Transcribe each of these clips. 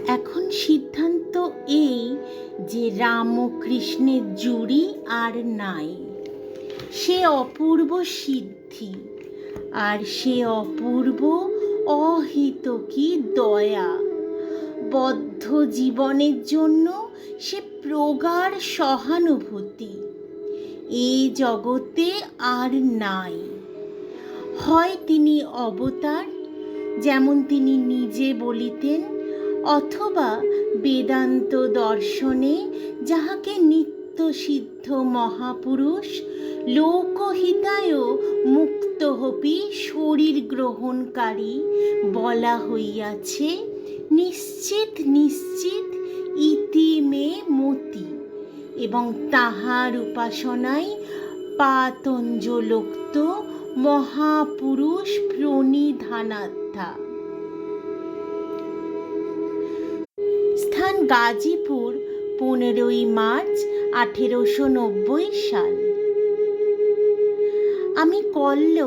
এখন সিদ্ধান্ত এই যে রামকৃষ্ণের জুড়ি আর নাই। সে অপূর্ব সিদ্ধি আর সে অপূর্ব অহিতকী দয়া। বদ্ধ জীবনের জন্য সে প্রগাঢ় সহানুভূতি এই জগতে আর নাই। হয় তিনি অবতার, যেমন তিনি নিজে বলিতেন, অথবা বেদান্ত দর্শনে যাহাকে নিত্য সিদ্ধ মহাপুরুষ লোকহিতায় মুক্তহপি শরীর গ্রহণকারী বলা হইয়াছে, নিশ্চিত নিশ্চিত ইতি মে মতি, এবং তাহার উপাসনায় পাতঞ্জলোক্ত মহাপুরুষ প্রণিধানাধ্যা। স্থান গাজীপুর, 15ই মার্চ 1890 সাল। আমি কল্ল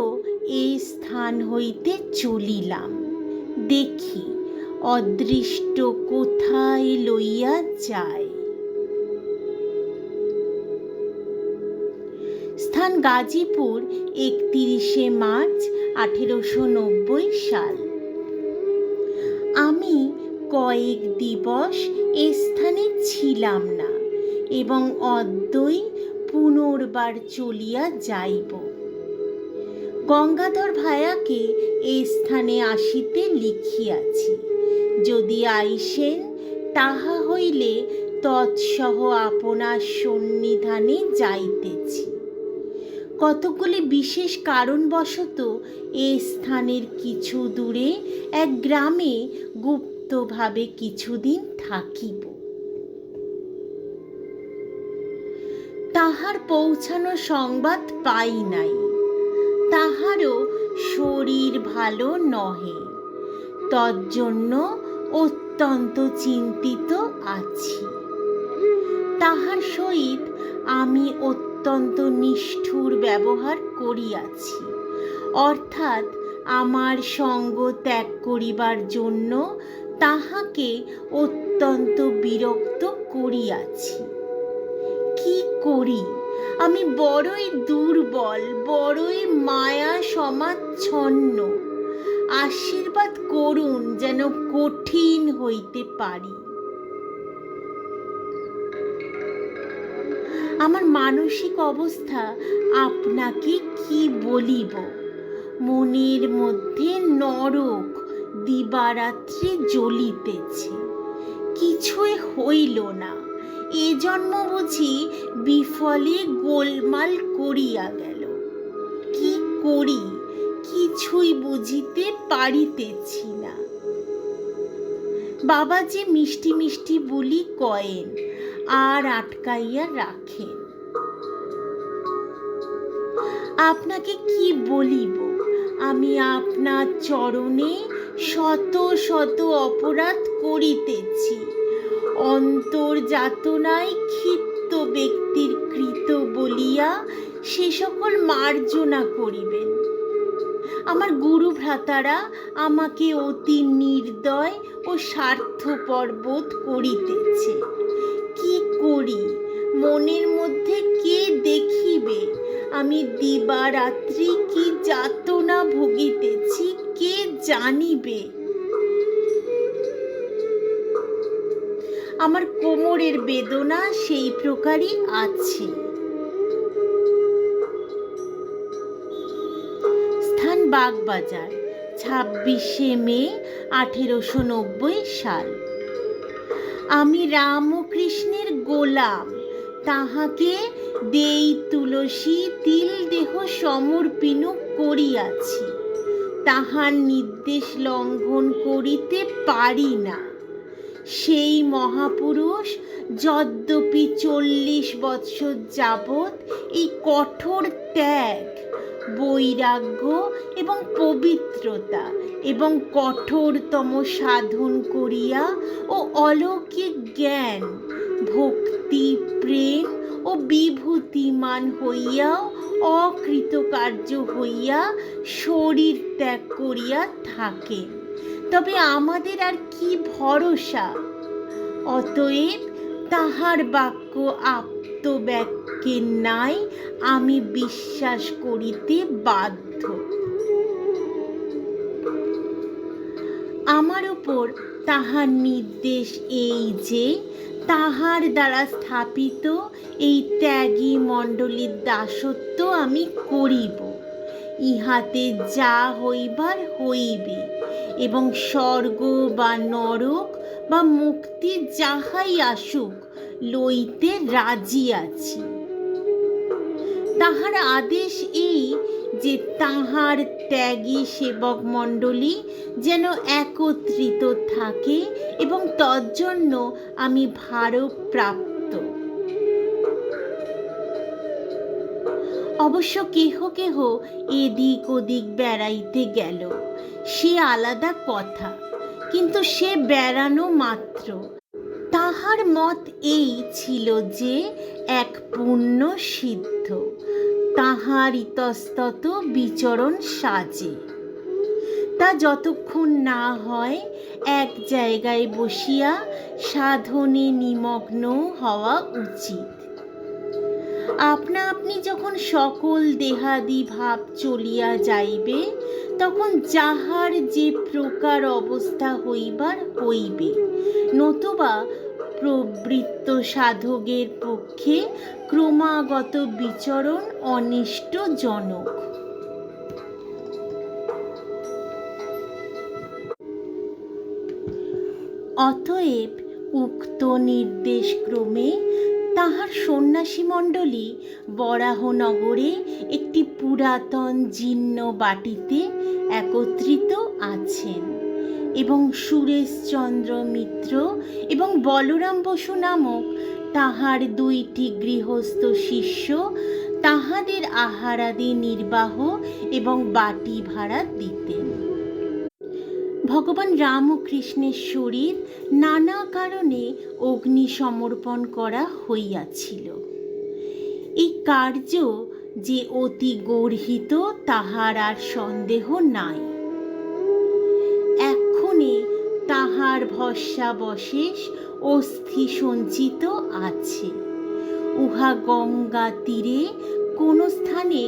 এই স্থান হইতে চলিলাম। দেখি অদৃষ্ট কোথায় লইয়া যায়। স্থান গাজীপুর, 31শে মার্চ 1890 সাল। আমি কয়েক দিবস এ স্থানে ছিলাম না এবং অদ্যই পুনর্বার চলিয়া যাইব। গঙ্গাধর ভায়াকে এ স্থানে আসিতে লিখিয়াছি। যদি আইসেন, তাহা হইলে তৎসহ আপনার সন্নিধানে যাইতেছি। কতকগুলি বিশেষ কারণবশত এ স্থানের কিছু দূরে এক গ্রামে গুপ্তভাবে কিছুদিন থাকিব। তাহার পৌঁছানো সংবাদ পাই নাই। তাহারও শরীর ভালো নহে, তজ্জন্য অত্যন্ত চিন্তিত আছি। তাহার সহিত আমি অত্যন্ত নিষ্ঠুর ব্যবহার করিয়াছি, অর্থাৎ আমার সঙ্গ ত্যাগ করিবার জন্য তাহাকে অত্যন্ত বিরক্ত করিয়াছি। কি করি? আমি বড়ই দুর্বল, বড়ই মায়া সমাচ্ছন্ন। আশীর্বাদ করুন যেন কঠিন হইতে পারি। আমার মানসিক অবস্থা আপনাকে কি বলিব। মনের মধ্যে নরক দিবারাত্রি জ্বলিতেছে। কিছুই হইল না। এ জন্ম বুঝি বিফলে গোলমাল করিয়া গেল। কি করি কিছুই বুঝিতে পারিতেছি না। বাবাজি মিষ্টি মিষ্টি বলি কয়েন আর আটকাইয়া রাখেন। আপনাকে কি বলিব? আমি আপনার চরণে শত শত অপরাধ করিতেছি। অন্তর যাতনায় ক্ষিপ্ত ব্যক্তির কৃত বলিয়া সে সকল মার্জনা করিবেন। আমার গুরু ভ্রাতারা আমাকে অতি নির্দয় ও স্বার্থপর বোধ করিতেছে। কি করি? মনের মধ্যে কে দেখিবে আমি দিবারাত্রি কি যাতনা ভুগিতেছি? কে জানিবে? আমার কোমরের বেদনা সেই প্রকারই আছে। স্থান বাগবাজার, 26শে মে 1890 সাল। আমি রামকৃষ্ণের গোলাম। তাহাকে দেই তুলসী তিল দেহ সমর্পিন করিয়াছি। তাহার নির্দেশ লঙ্ঘন করিতে পারি না। সেই মহাপুরুষ যদ্যপি 40 বৎসর যাবৎ এই কঠোর ত্যাগ, বৈরাগ্য এবং পবিত্রতা এবং কঠোরতম সাধন করিয়া ও অলৌকিক জ্ঞান, ভক্তি, প্রেম ও বিভূতিমান হইয়াও অকৃতকার্য হইয়া শরীর ত্যাগ করিয়া থাকেন। তবে আমাদের আর কি ভরসা? অতএব তাহার বাক্য আপ্তবাক্যের ন্যায় আমি বিশ্বাস করিতে বাধ্য। আমার উপর তাহার নির্দেশ এই যে তাহার দ্বারা স্থাপিত এই ত্যাগী মণ্ডলীর দাসত্ব আমি করিব। ইহাতে যা হইবার হইবে, এবং স্বর্গ বা নরক বা মুক্তি যাহাই আসুক লইতে রাজি আছি। তাহার আদেশ এই যে তাহার ত্যাগী সেবক মণ্ডলী যেন একত্রিত থাকে, এবং তজ্জন্য আমি ভারপ্রাপ্ত। অবশ্য কেহ কেহ এদিক ওদিক বেড়াইতে গেল, সে আলাদা কথা, কিন্তু সে বেড়ানো মাত্র। তাহার মত এই ছিল যে এক পূর্ণ সিদ্ধ তাহার ইতস্তত বিচরণ সাজে। তা যতক্ষণ না হয় এক জায়গায় বসিয়া সাধনে নিমগ্ন হওয়া উচিত। আপনা আপনি যখন সকল দেহাদি ভাব চলিয়া যাইবে, তখন যাহার যে প্রকার অবস্থা হইবার হইবে, নতুবা প্রবৃত্ত সাধকের পক্ষে ক্রমাগত বিচরণ অনিষ্টজনক। অতএব উক্ত নির্দেশক্রমে তাহার সন্ন্যাসী মণ্ডলী বরাহনগরে একটি পুরাতন জীর্ণ বাটিতে একত্রিত আছেন, এবং সুরেশচন্দ্র মিত্র এবং বলরাম বসু নামক তাহার 2টি গৃহস্থ শিষ্য তাহাদের আহারাদি নির্বাহ এবং বাটি ভাড়া দিতেন। ভগবান রামকৃষ্ণের শরীর নানা কারণে অগ্নি সমর্পণ করা হইয়াছিল। এই কার্য যে অতি গর্হিত তাহার আর সন্দেহ নাই। এক্ষণে তাহার ভস্মাবশেষ অস্থি সঞ্চিত আছে। উহা গঙ্গা তীরে কোন স্থানে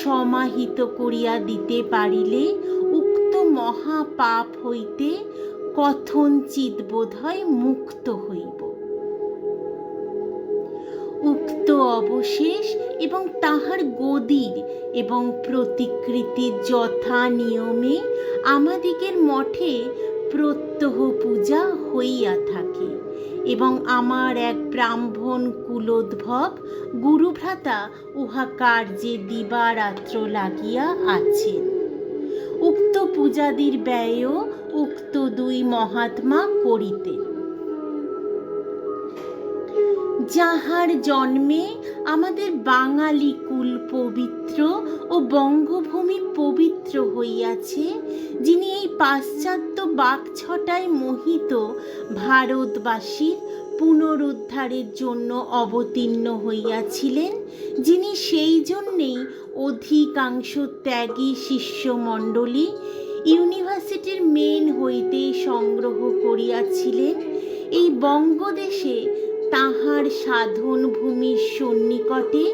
সমাহিত করিয়া দিতে পারিলে উক্ত মহাপাপ হইতে কথঞ্চিৎ বোধহয় মুক্ত হইব। উক্ত অবশেষ এবং তাহার গদির এবং প্রতিকৃতির যথা নিয়মে আমাদিগের মঠে প্রত্যহ পূজা হইয়া থাকে, এবং আমার এক ব্রাহ্মণ কুলোদ্ভব গুরুভ্রাতা উহা কার্যে দিবারাত্র লাগিয়া আছেন। উক্ত পূজাদির ব্যয়ও উক্ত 2 মহাত্মা করিতেন। যাহার জন্মে আমাদের বাঙালি কুল পবিত্র ও বঙ্গভূমি পবিত্র হইয়াছে, যিনি এই পাশ্চাত্য বাকছটায় মোহিত ভারতবাসীর পুনরুদ্ধারের জন্য অবতীর্ণ হইয়াছিলেন, যিনি সেই জন্যেই অধিকাংশ ত্যাগী শিষ্যমণ্ডলী ইউনিভার্সিটির মেন হইতে সংগ্রহ করিয়াছিলেন, এই বঙ্গদেশে তাহার সাধন ভূমির সন্নিকটে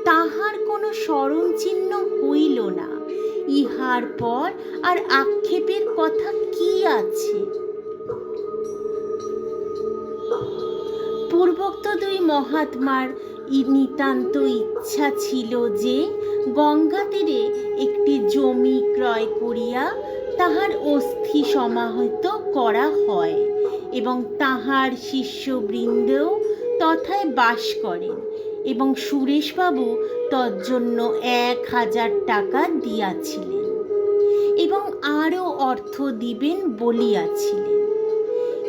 তাহার কোনো স্মরণচিহ্ন হইল না। ইহার পর আর আক্ষেপের কথা কি আছে? পূর্বোক্ত 2 মহাত্মার নিতান্ত ইচ্ছা ছিল যে গঙ্গা তীরে একটি জমি ক্রয় করিয়া তাহার অস্থি সমাহিত করা হয়, এবং তাহার শিষ্যবৃন্দও তথায় বাস করেন, এবং সুরেশবাবু তজ্জন্য 1000 টাকা দিয়াছিলেন, এবং আরও অর্থ দিবেন বলিয়াছিলেন।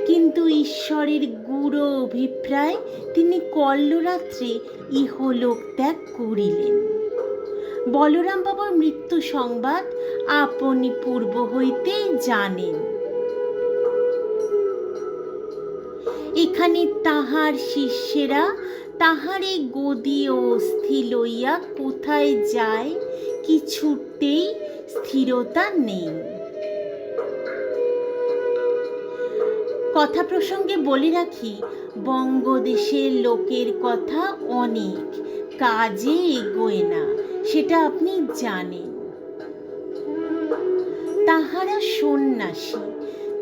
কিন্তু ঈশ্বরের গূঢ় অভিপ্রায় তিনি কল্লরাত্রে ইহলোক ত্যাগ করিলেন। বলরাম বাবুর মৃত্যু সংবাদ আপনি পূর্ব হইতেই জানেন। এখানে তাহার শিষ্যেরা তাহার এই গদি ও অস্থি লইয়া কোথায় যায় কিছুতেই স্থিরতা নেই। কথা প্রসঙ্গে বলে রাখি, বঙ্গদেশের লোকের কথা অনেক, কাজে এগোয় না, সেটা আপনি জানেন। তাহারা সন্ন্যাসী,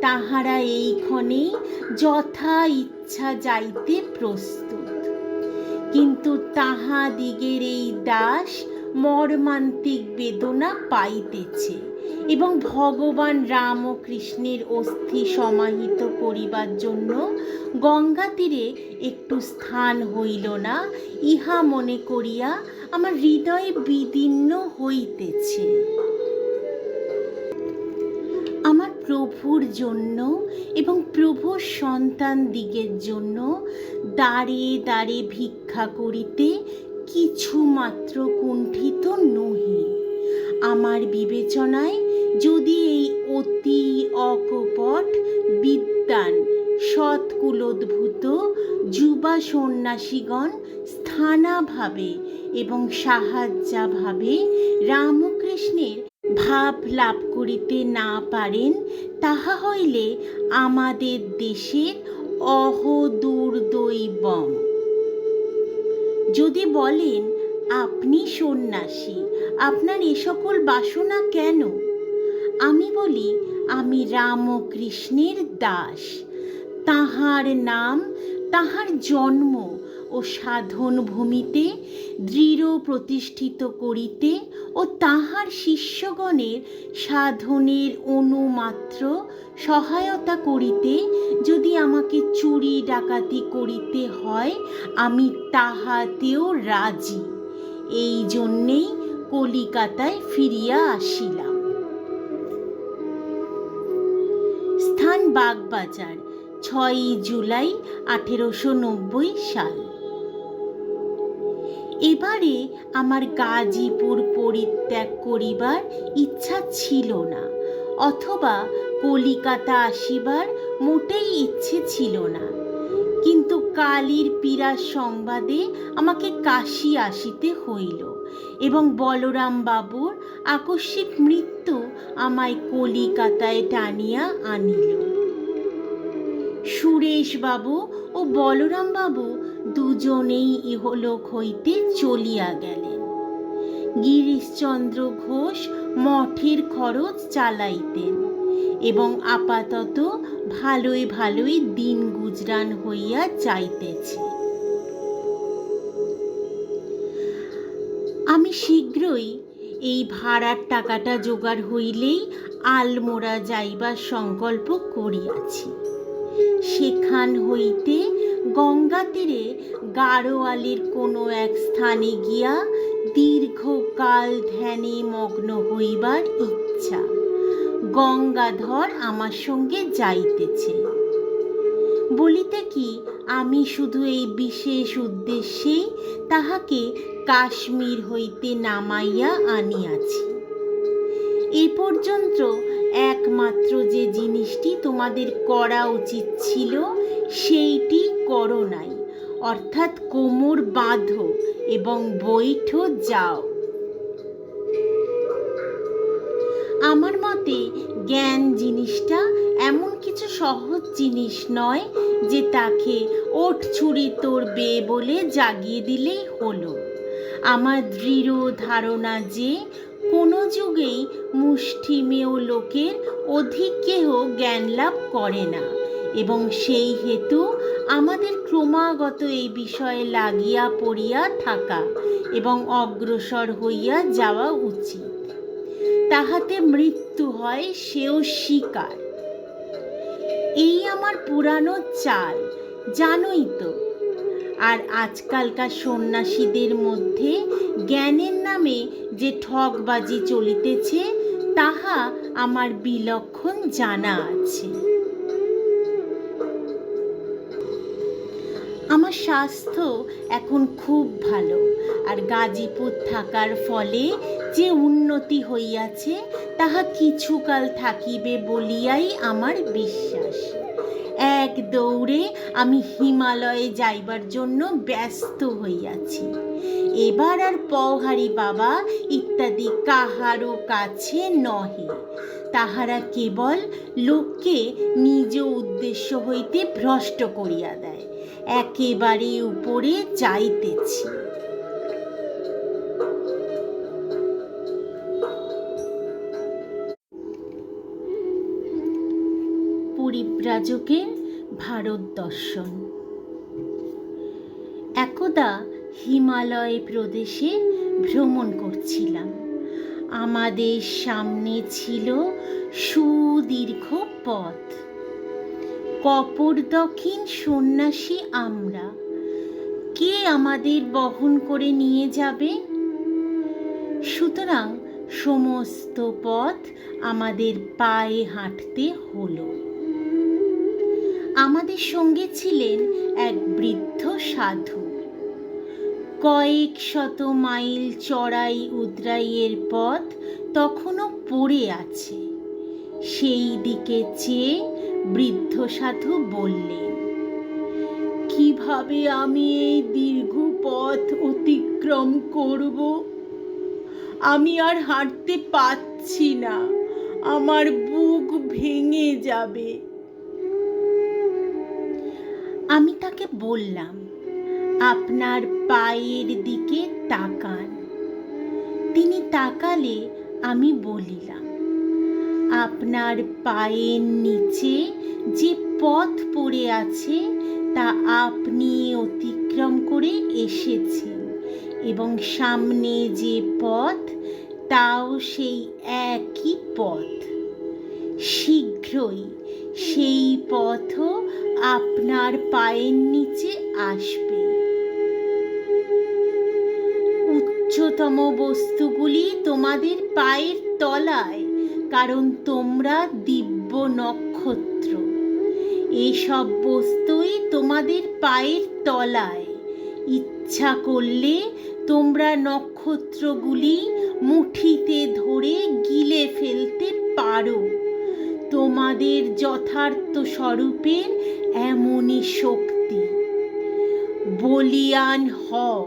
তাহারা এইক্ষণে যথা ইচ্ছা যাইতে প্রস্তুত, কিন্তু তাহাদিগের এই দাস মর্মান্তিক বেদনা পাইতেছে এবং ভগবান রামকৃষ্ণের অস্থি সমাহিত করিবার জন্য গঙ্গা তীরে একটু স্থান হইল না, ইহা মনে করিয়া আমার হৃদয় বিদীর্ণ হইতেছে। আমার প্রভুর জন্য এবং প্রভুর সন্তান দিগের জন্য দ্বারে দ্বারে ভিক্ষা করিতে কিছুমাত্র কুণ্ঠিত নহি। আমার বিবেচনায় যদি এই অতি অকপট বিদ্বান সৎকুলোদ্ভূত যুবা সন্ন্যাসীগণ স্থানাভাবে এবং সাহায্যাভাবে রামকৃষ্ণের ভাব লাভ করিতে না পারেন, তাহা হইলে আমাদের দেশের অহদুর্দৈবম। যদি বলেন আপনি সন্ন্যাসী, আপনার এ সকল বাসনা কেন? আমি বলি, আমি রামকৃষ্ণের দাস। তাহার নাম, তাহার জন্ম ও সাধন ভূমিতে দৃঢ় প্রতিষ্ঠিত করিতে ও তাহার শিষ্যগণের সাধনের অনুমাত্র সহায়তা করিতে যদি আমাকে চুরি ডাকাতি করিতে হয়, আমি তাহাতেও রাজি। এই জন্যেই কলিকাতায় ফিরিয়া আসিলাম। স্থান বাগবাজার, 6ই জুলাই 1890 সাল। এবারে আমার গাজীপুর পরিত্যাগ করিবার ইচ্ছা ছিল না, অথবা কলিকাতা আসিবার মোটেই ইচ্ছে ছিল না, কিন্তু কালীর পীড়ার সংবাদে আমাকে কাশী আসিতে হইল এবং বলরাম বাবুর আকস্মিক মৃত্যু আমায় কলিকাতায় টানিয়া আনিল। সুরেশ বাবু ও বলরাম বাবু দুজনেই ইহলোক হইতে চলিয়া গেলেন। গিরিশচন্দ্র ঘোষ মঠের খরচ চালাইতেন এবং আপাতত ভালোই ভালোই দিন গুজরান হইয়া যাইতেছে। আমি শীঘ্রই এই ভাড়ার টাকাটা জোগাড় হইলেই আলমোড়া যাইবার সংকল্প করিয়াছি। সেখান হইতে গঙ্গা তীরে গাড়োয়ালের কোনো এক স্থানে গিয়া দীর্ঘকাল ধ্যানে মগ্ন হইবার ইচ্ছা। গঙ্গাধর আমার সঙ্গে যাইতেছে। বলিতে কি, আমি শুধু এই বিশেষ উদ্দেশ্যেই তাহাকে কাশ্মীর হইতে নামাইয়া আনিয়াছি। এ পর্যন্ত একমাত্র যে জিনিসটি তোমাদের করা উচিত ছিল সেইটি করো নাই, অর্থাৎ কোমর বাঁধো এবং বৈঠো যাও। আমার মতে জ্ঞান জিনিসটা এমন কিছু সহজ জিনিস নয় যে তাকে ওঠ ছুরি তোর বে বলে জাগিয়ে দিলেই হলো। আমার দৃঢ় ধারণা যে কোনো যুগেই মুষ্টিমেয় লোকের অধিক কেহ জ্ঞান লাভ করে না, এবং সেই হেতু আমাদের ক্রমাগত এই বিষয়ে লাগিয়া পড়িয়া থাকা এবং অগ্রসর হইয়া যাওয়া উচিত। তাহাতে মৃত্যু হয় সেও স্বীকার। এই আমার পুরানো চাল, জানোই তো। আর আজকালকার সন্ন্যাসীদের মধ্যে জ্ঞানের নামে যে ঠকবাজি চলিতেছে তাহা আমার বিলক্ষণ জানা আছে। আমার স্বাস্থ্য এখন খুব ভালো, আর গাজীপুর থাকার ফলে যে উন্নতি হইয়াছে তাহা কিছুকাল থাকিবে বলিয়াই আমার বিশ্বাস। এক দৌড়ে আমি হিমালয়ে যাইবার জন্য ব্যস্ত হইয়াছি। এবার আর পওহারী বাবা ইত্যাদি কাহারও কাছে নহে। তাহারা কেবল লোককে নিজ উদ্দেশ্য হইতে ভ্রষ্ট করিয়া দেয়। একেবারে উপরে যাইতেছি। পরিব্রাজকের ভারত দর্শন। একদা হিমালয় প্রদেশে ভ্রমণ করছিলাম। আমাদের সামনে ছিল সুদীর্ঘ পথ। কপোর্দক্ষিণ সন্ন্যাসী আমরা। কে আমাদের বহন করে নিয়ে যাবে? সুতরাং সমস্ত পথ আমাদের পায়ে হাঁটতে হলো। আমাদের সঙ্গে ছিলেন এক বৃদ্ধ সাধু। কয়েক শত মাইল চড়াই উদ্রাইয়ের পথ তখনও পড়ে আছে। সেই দিকে চেয়ে বৃদ্ধ সাধু বললেন, কিভাবে আমি এই দীর্ঘ পথ অতিক্রম করব? আমি আর হাঁটতে পারছি না, আমার বুক ভেঙে যাবে। আমি তাকে বললাম, আপনার পায়ের দিকে তাকান। তিনি তাকালে আমি বলিলাম, আপনার পায়ের নিচে যে পথ পড়ে আছে তা আপনি অতিক্রম করে এসেছেন, এবং সামনে যে পথ তাও সেই একই পথ। শীঘ্রই সেই পথও আপনার পায়ের নিচে আসবে। উচ্চতম বস্তুগুলি তোমাদের পায়ের তলায়, কারণ তোমরা দিব্য নক্ষত্র। এসব বস্তুই তোমাদের পায়ের তলায়। ইচ্ছা করলে তোমরা নক্ষত্রগুলি মুঠিতে ধরে গিলে ফেলতে পারো। তোমাদের যথার্থ স্বরূপের এমনই শক্তি। বলিয়ান হও,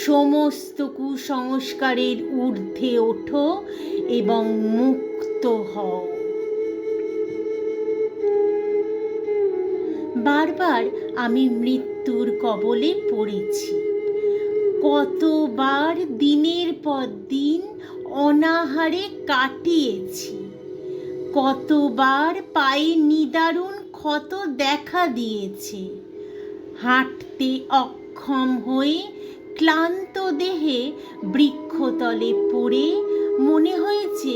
সমস্ত কুসংস্কারের ঊর্ধ্বে ওঠো এবং মুক্ত হও। বারবার আমি মৃত্যুর কবলে পড়েছি। কতবার দিনের পর দিন অনাহারে কাটিয়েছি। কতবার পায়ে নিদারুণ ক্ষত দেখা দিয়েছে। হাঁটতে অক্ষম হয়ে ক্লান্ত দেহে বৃক্ষতলে পড়ে মনে হয়েছে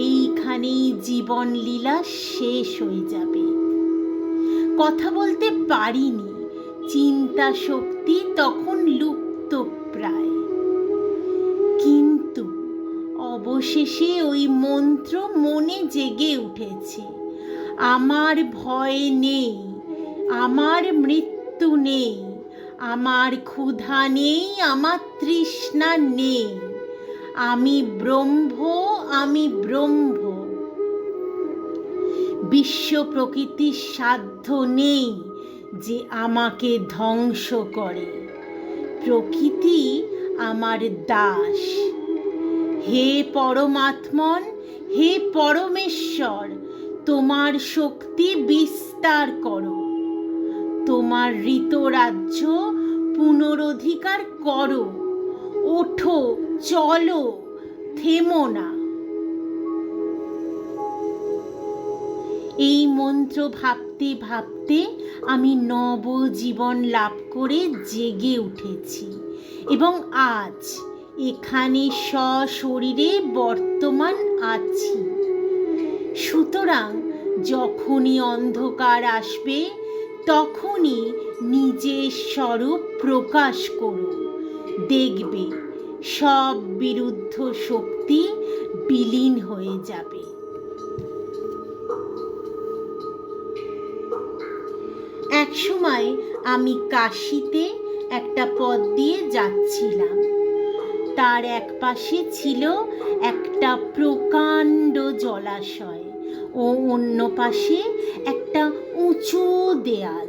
এইখানেই জীবন লীলা শেষ হয়ে যাবে। কথা বলতে পারিনি, চিন্তা শক্তি তখন লুপ্ত প্রায়। কিন্তু অবশেষে ওই মন্ত্র মনে জেগে উঠেছে, আমার ভয় নেই, আমার মৃত্যু নেই, আমার ক্ষুধা নেই, আমার তৃষ্ণা নেই, আমি ব্রহ্ম, আমি ব্রহ্ম। বিশ্ব প্রকৃতির সাধ্য নেই যে আমাকে ধ্বংস করে। প্রকৃতি আমার দাস। হে পরমাত্মন, হে পরমেশ্বর, তোমার শক্তি বিস্তার করো। তোমার ঋতরাজ্য পুনরধিকার করো। ওঠো, চলো, থেমো না। এই মন্ত্র ভাবতে ভাবতে আমি নবজীবন লাভ করে জেগে উঠেছি এবং আজ এখানে সশরীরে বর্তমান আছি। সুতরাং যখনই অন্ধকার আসবে তখনই নিজের স্বরূপ প্রকাশ করো। দেখবে সব বিরুদ্ধ শক্তি বিলীন হয়ে যাবে। একসময় আমি কাশীতে একটা পথ দিয়ে যাচ্ছিলাম। তার এক পাশে ছিল একটা প্রকাণ্ড জলাশয় ও অন্য পাশে একটা উঁচু দেয়াল।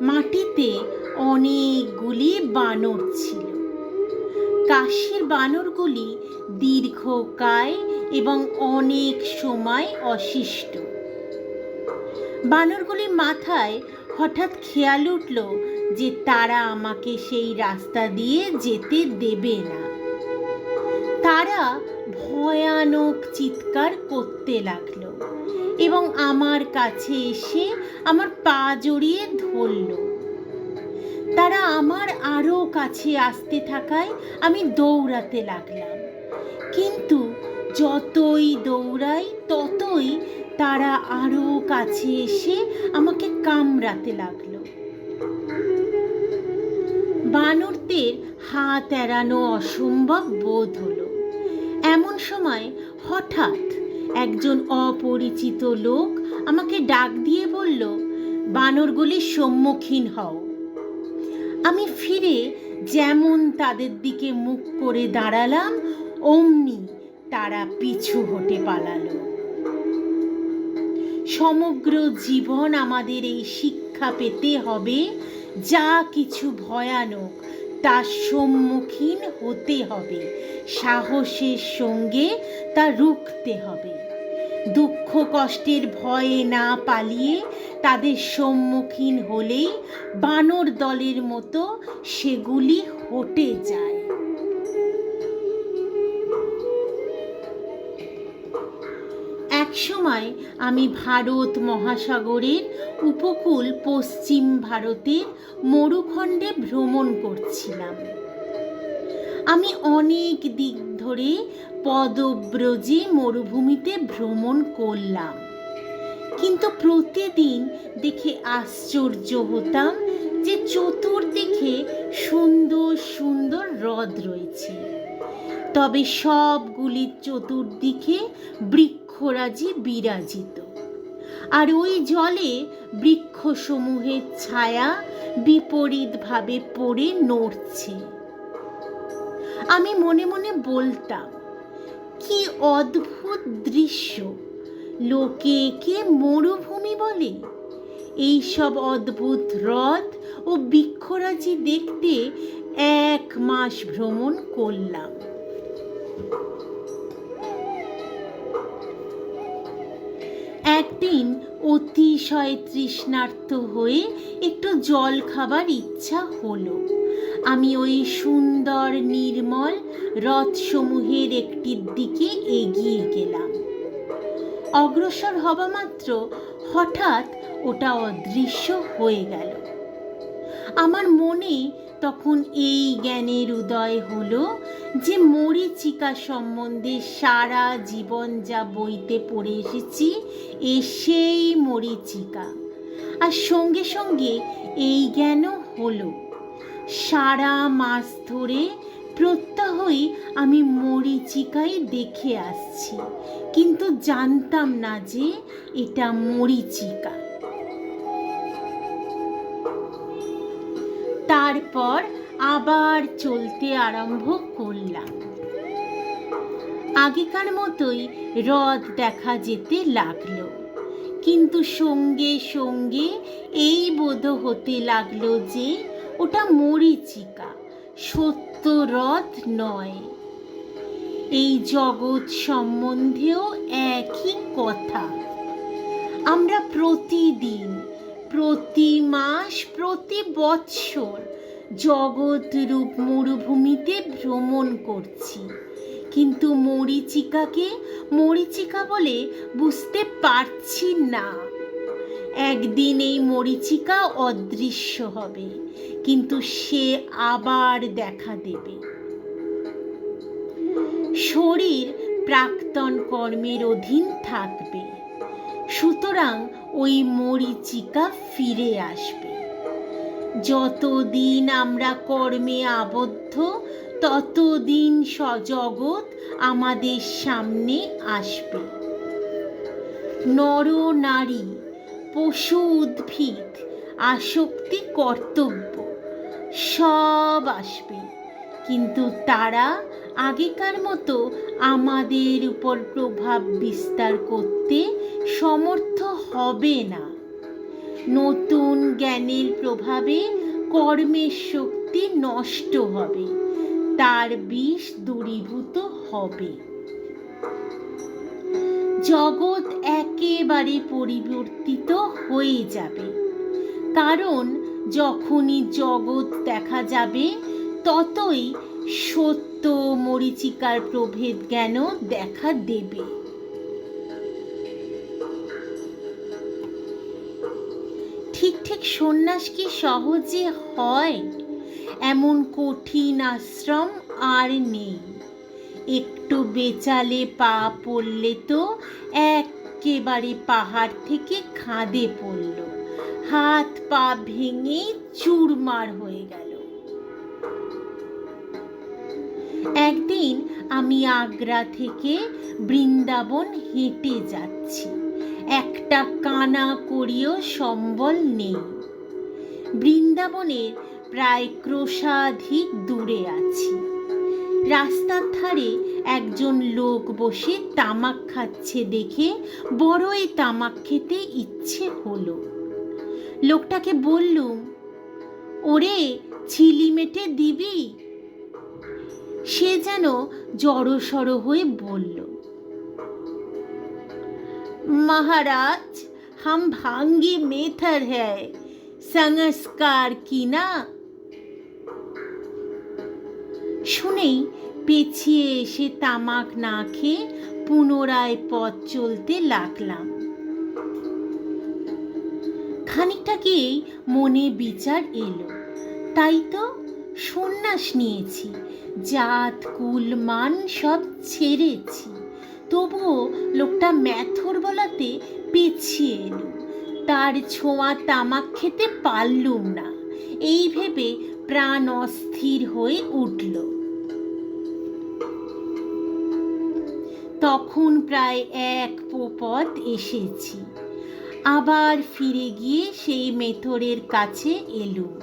মাটিতে অনেকগুলি বানর ছিল। কাশীর বানরগুলি দীর্ঘকায় এবং অনেক সময় অশিষ্ট। বানরগুলির মাথায় হঠাৎ খেয়াল উঠল যে তারা আমাকে সেই রাস্তা দিয়ে যেতে দেবে না। তারা ভয়ানক চিৎকার করতে লাগলো এবং আমার কাছে এসে আমার পা জড়িয়ে ধরল। তারা আমার আরো কাছে আসতে থাকায় আমি দৌড়াতে লাগলাম, কিন্তু যতই দৌড়াই ততই তারা আরো কাছে এসে আমাকে কামড়াতে লাগলো। বানরদের হাত এড়ানো অসম্ভব বোধ হলো। এমন সময় হঠাৎ একজন অপরিচিত লোক আমাকে ডাক দিয়ে বলল, বানরগুলির সম্মুখীন হও। আমি ফিরে যেমন তাদের দিকে মুখ করে দাঁড়ালাম, অমনি তারা পিছু হটে পালালো। সমগ্র জীবন আমাদের এই শিক্ষা পেতে হবে, যা কিছু ভয়ানক তার সম্মুখীন হতে হবে, সাহসের সঙ্গে তা রুখতে হবে। দুঃখ কষ্টের ভয়ে না পালিয়ে তাদের সম্মুখীন হলেই বানর দলের মতো সেগুলি হটে যায়। এক সময় আমি ভারত মহাসাগরের উপকূল পশ্চিম ভারতের মরুখণ্ডে ভ্রমণ করছিলাম। আমি অনেক দিক ধরে পদব্রজে মরুভূমিতে ভ্রমণ করলাম, কিন্তু প্রতিদিন দেখে আশ্চর্য হতাম যে চতুর্দিকে সুন্দর সুন্দর হ্রদ রয়েছে, তবে সবগুলির চতুর্দিকে বৃক্ষরাজি বিরাজিত, আর ওই জলে বৃক্ষসমূহের ছায়া বিপরীতভাবে পড়ে নড়ছে। আমি মনে মনে বলতাম, কি অদ্ভুত দৃশ্য! লোকে একে মরুভূমি বলে। এই সব অদ্ভুত হ্রদ ও বৃক্ষরাজি দেখতে 1 মাস ভ্রমণ করলাম। একদিন অতিশয় তৃষ্ণার্ত হয়ে একটু জল খাবার ইচ্ছা হলো। আমি ওই সুন্দর নির্মল হ্রদসমূহের একটির দিকে এগিয়ে গেলাম। অগ্রসর হবা মাত্র হঠাৎ ওটা অদৃশ্য হয়ে গেল। আমার মনে তখন এই জ্ঞানের উদয় হলো যে মরীচিকা সম্বন্ধে সারা জীবন যা বইতে পড়ে এসেছি সেই মরীচিকা, আর সঙ্গে সঙ্গে এই জ্ঞানও হলো। সারা মাস ধরে প্রত্যহই আমি মরীচিকাই দেখে আসছি, কিন্তু জানতাম না যে এটা মরীচিকা। তারপর আবার চলতে আরম্ভ করলাম। আগেকার মতোই হ্রদ দেখা যেতে লাগলো, কিন্তু সঙ্গে সঙ্গে এই বোধ হতে লাগলো যে ওটা মরীচিকা, সত্য হ্রদ নয়। এই জগৎ সম্বন্ধেও একই কথা। আমরা প্রতিদিন, প্রতি মাস, প্রতি বৎসর জগৎ রূপ মরুভূমিতে ভ্রমণ করছি, কিন্তু মরীচিকাকে মরীচিকা বলে বুঝতে পারছি না। একদিন এই মরীচিকা অদৃশ্য হবে, কিন্তু সে আবার দেখা দেবে। শরীর প্রাক্তন কর্মের অধীন থাকবে, সুতরাং ওই মরীচিকা ফিরে আসবে। যতদিন আমরা কর্মে আবদ্ধ, ততদিন জগৎ আমাদের সামনে আসবে। নর নারী, পশু উদ্ভিদ, আসক্তি, কর্তব্য সব আসবে, কিন্তু তারা আগেকার মতো আমাদের উপর প্রভাব বিস্তার করতে সমর্থ হবে না। নতুন জ্ঞানের প্রভাবে কর্মের শক্তি নষ্ট হবে, তার বিষ দূরীভূত হবে। জগৎ একেবারে পরিবর্তিত হয়ে যাবে, কারণ যখনই জগৎ দেখা যাবে ততই সত্য মরীচিকার প্রভেদ জ্ঞানও দেখা দেবে। ঠিক ঠিক সন্ন্যাস কি সহজে হয়? এমন কঠিন আশ্রম আর নেই। একটু বেচালে পা পড়লে তো একেবারে পাহাড় থেকে খাদে পড়ল, হাত পা ভেঙে চুরমার হয়ে গেল। একদিন আমি আগ্রা থেকে বৃন্দাবন হেঁটে যাচ্ছি, একটা কানা করিও সম্বল নেই। বৃন্দাবনের প্রায় ক্রোশাধিক দূরে আছি। রাস্তার ধারে একজন লোক বসে তামাক খাচ্ছে দেখে বড়ই তামাক খেতে ইচ্ছে হলো। লোকটাকে বললুম, ওরে ছিলি মেটে দিবি? সে যেন জড়সড় হয়ে বলল, মহারাজ হাম ভাঙ্গি মেথর হ্যায়, সংস্কার কি না। শুনেই পেছিয়ে এসে তামাক না খেয়ে পুনরায় পথ চলতে লাগলাম। খানিকটা গিয়েই মনে বিচার এলো, তাই তো সন্ন্যাস নিয়েছি, জাত কুল মান সব ছেড়েছি, তবুও লোকটা ম্যাথর বলাতে পেছিয়ে এলো। তার ছোঁয়া তামাক খেতে পারলুম না, এই ভেবে প্রাণ অস্থির হয়ে উঠল। তখন প্রায় এক পথ এসেছি। আবার ফিরে গিয়ে সেই মেথরের কাছে এলুম।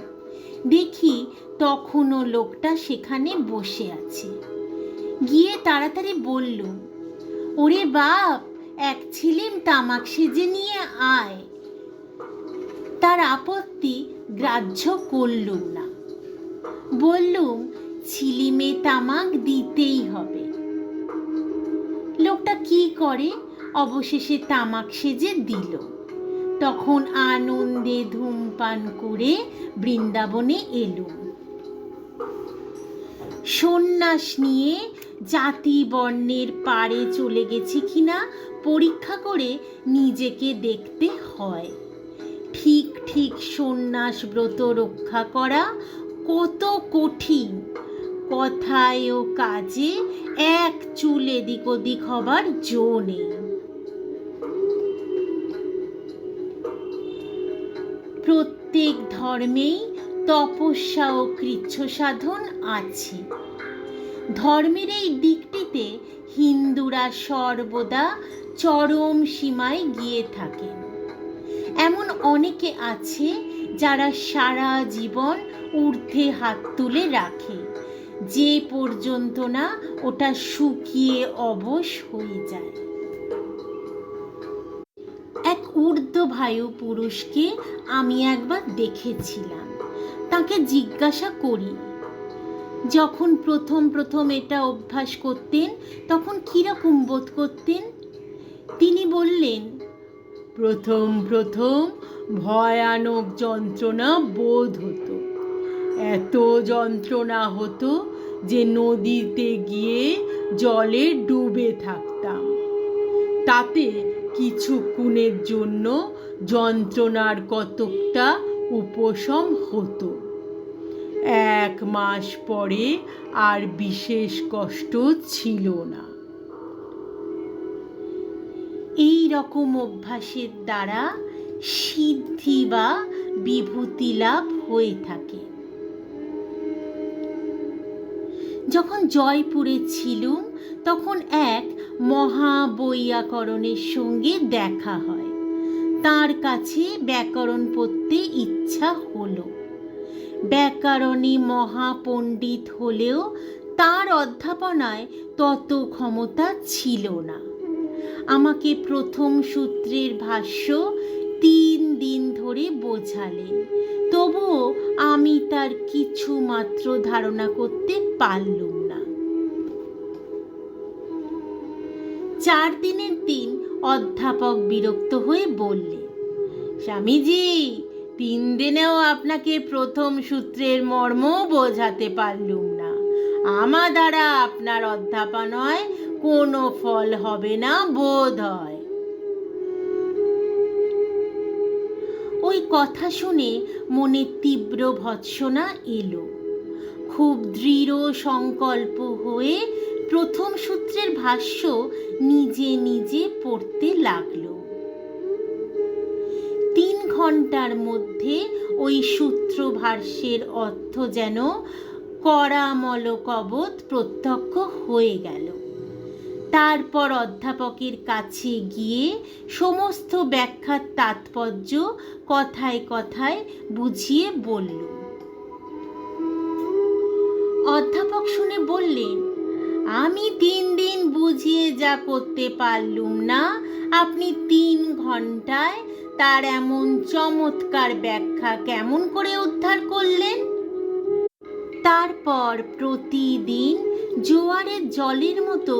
দেখি তখনও লোকটা সেখানে বসে আছে। গিয়ে তাড়াতাড়ি বললুম, ওরে বাপ, এক ছিলিম তামাক সেজে নিয়ে আয়। তার আপত্তি গ্রাহ্য করলুম না, বললুম ছিলিমে তামাক দিতেই হবে। লোকটা কি করে, অবশেষে তামাক সেজে দিল। তখন আনন্দে ধূমপান করে বৃন্দাবনে এলুম। সন্ন্যাস নিয়ে জাতি বর্ণের পারে চলে গেছি কিনা পরীক্ষা করে নিজেকে দেখতে হয়। ঠিক ঠিক সন্ন্যাস ব্রত রক্ষা করা কত কঠিন, কথায় ও কাজে এক চুল এদিক ওদিক হবার জো নেই। প্রত্যেক ধর্মেই তপস্যা ও কৃচ্ছ সাধন আছে। ধর্মের এই দিকটিতে হিন্দুরা সর্বদা চরম সীমায় গিয়ে থাকেন। এমন অনেকে আছে যারা সারা জীবন ঊর্ধ্বে হাত তুলে রাখে, যে পর্যন্ত না ওটা শুকিয়ে অবশ হয়ে যায়। এক ঊর্ধ্ববায়ু পুরুষকে আমি একবার দেখেছিলাম। তাকে জিজ্ঞাসা করি, যখন প্রথম প্রথম এটা অভ্যাস করতেন তখন কিরকম বোধ করতেন? তিনি বললেন, প্রথম প্রথম ভয়ানক যন্ত্রণা বোধ হতো। এত যন্ত্রণা হতো যে নদীতে গিয়ে জলে ডুবে থাকতাম। তাতে কিছুক্ষণের জন্য যন্ত্রণার কতকটা উপশম হতো। 1 মাস পরে আর বিশেষ কষ্ট ছিল না। এই রকম অভ্যাসের দ্বারা সিদ্ধি বা বিভূতি লাভ হয়ে থাকে। যখন জয়পুরে ছিলুম তখন এক মহাবৈয়াকরণের সঙ্গে দেখা হয়। তার কাছে ব্যাকরণ পড়তে ইচ্ছা হলো। ব্যাকরণী মহাপণ্ডিত হলেও তার অধ্যাপনায় তত ক্ষমতা ছিল না। আমাকে প্রথম সূত্রের ভাষ্য 3 দিন ধরে বোঝালেন, তবুও আমি তার কিছু মাত্র ধারণা করতে পারলুম না। 4 দিনের দিন অধ্যাপক বিরক্ত হয়ে বললেন, স্বামীজি, 3 দিনেও আপনাকে প্রথম সূত্রের মর্ম বোঝাতে পারলুম না। আমার দ্বারা আপনার অধ্যাপনায় কোনো ফল হবে না বোধ হয়। ওই কথা শুনে মনে তীব্র ভৎসনা এলো। খুব দৃঢ় সংকল্প হয়ে প্রথম সূত্রের ভাষ্য নিজে নিজে পড়তে লাগলো। 3 ঘন্টার মধ্যে ওই সূত্র ভাষ্যের অর্থ যেন করামলকবৎ প্রত্যক্ষ হয়ে গেল। তারপর অধ্যাপকের কাছে গিয়ে সমস্ত ব্যাখ্যার তাৎপর্য কথায় কথায় বুঝিয়ে বলল। অধ্যাপক শুনে বললেন, আমি 3 দিন বুঝিয়ে যা করতে পারলুম না, আপনি 3 ঘন্টায় তার এমন চমৎকার ব্যাখ্যা কেমন করে উদ্ধার করলেন? তারপর প্রতিদিন জোয়ারের জলের মতো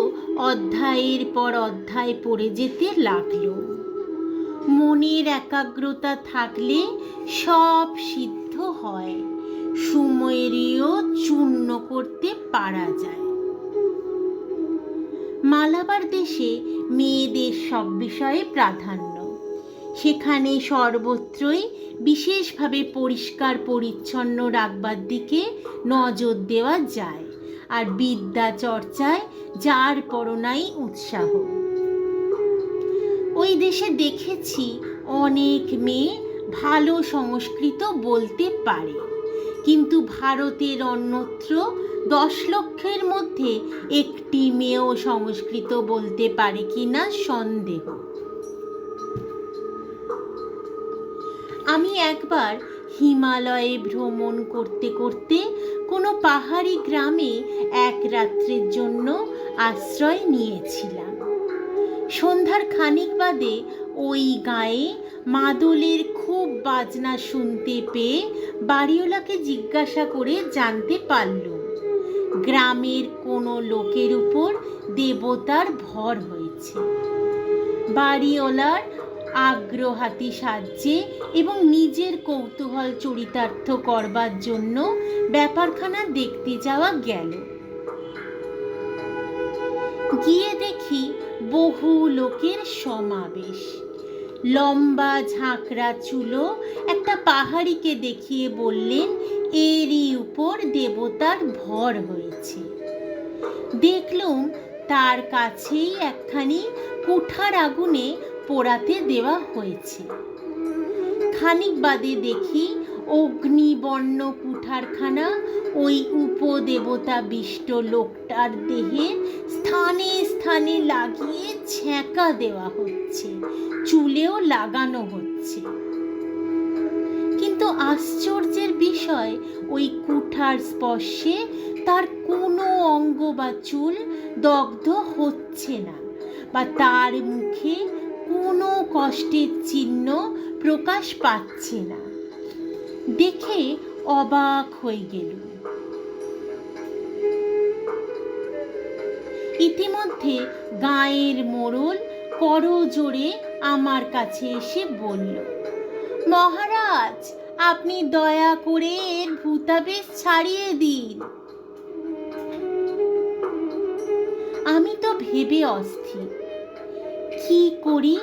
অধ্যায়ের পর অধ্যায় পড়ে যেতে লাগলো। মনের একাগ্রতা থাকলে সব সিদ্ধ হয়, সময়েরও চূর্ণ করতে পারা যায়। মালাবার দেশে মেয়েদের সব বিষয়ে প্রাধান্য। সেখানে সর্বত্রই বিশেষভাবে পরিষ্কার পরিচ্ছন্ন রাখবার দিকে নজর দেওয়া যায়, আর বিদ্যা চর্চায় যার পরনাই উৎসাহ। ওই দেশে দেখেছি অনেক মেয়ে ভালো সংস্কৃত বলতে পারে, কিন্তু ভারতের অন্যত্র 10 লক্ষের মধ্যে একটি মেয়েও সংস্কৃত বলতে পারে কিনা সন্দেহ। আমি একবার হিমালয়ে ভ্রমণ করতে করতে কোনো পাহাড়ি গ্রামে এক রাত্রের জন্য আশ্রয় নিয়েছিলাম। সন্ধ্যার খানিক বাদে ওই গায়ে মাদলের খুব বাজনা শুনতে পেয়ে বাড়িওয়ালাকে জিজ্ঞাসা করে জানতে পারলুম গ্রামের কোনো লোকের উপর দেবতার ভর হয়েছে। বাড়িওয়ালার আগ্রহাতি সাহায্যে এবং নিজের কৌতূহল চরিতার্থ করবার জন্য ব্যাপারখানা দেখতে যাওয়া গেল। গিয়ে দেখি বহু লোকের সমাবেশ। লম্বা ঝাঁকড়া চুলো একটা পাহাড়িকে দেখিয়ে বললেন এরই উপর দেবতার ভর হয়েছে। দেখলুম তার কাছেই একখানি কুঠার আগুনে পোড়াতে দেওয়া হয়েছে। খানিক বাদে দেখি অগ্নিবর্ণ কুঠারখানা ওই উপদেবতা বিষ্ট লোকটার দেহের স্থানে স্থানে লাগিয়ে ছ্যাঁকা দেওয়া হচ্ছে, চুলেও লাগানো হচ্ছে। কিন্তু আশ্চর্যের বিষয়, ওই কুঠার স্পর্শে তার কোনো অঙ্গ বা চুল দগ্ধ হচ্ছে না, বা তার মুখে কোনো কষ্টের চিহ্ন প্রকাশ পাচ্ছে না। দেখে অবাক হয়ে গেল। ইতিমধ্যে গাঁয়ের মোড়ল করজোড়ে আমার কাছে এসে বলল, মহারাজ, আপনি দয়া করে এর ভূতাবেশ ছাড়িয়ে দিন। আমি তো ভেবে অস্থির, কি করি?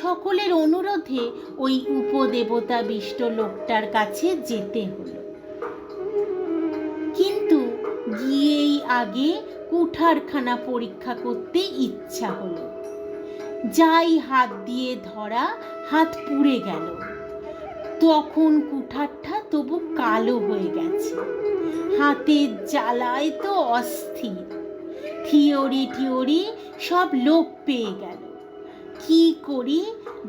সকলের অনুরোধে ওই উপদেবতা বিষ্ট লোকটার কাছে যেতে হলো। কিন্তু গিয়েই আগে কুঠারখানা পরীক্ষা করতে ইচ্ছা হলো। যাই হাত দিয়ে ধরা, হাত পুড়ে গেল। তখন কুঠারটা তবু কালো হয়ে গেছে। হাতের জ্বালায় তো অস্থির। থিওরি সব লোপ পেয়ে গেল। কি করি?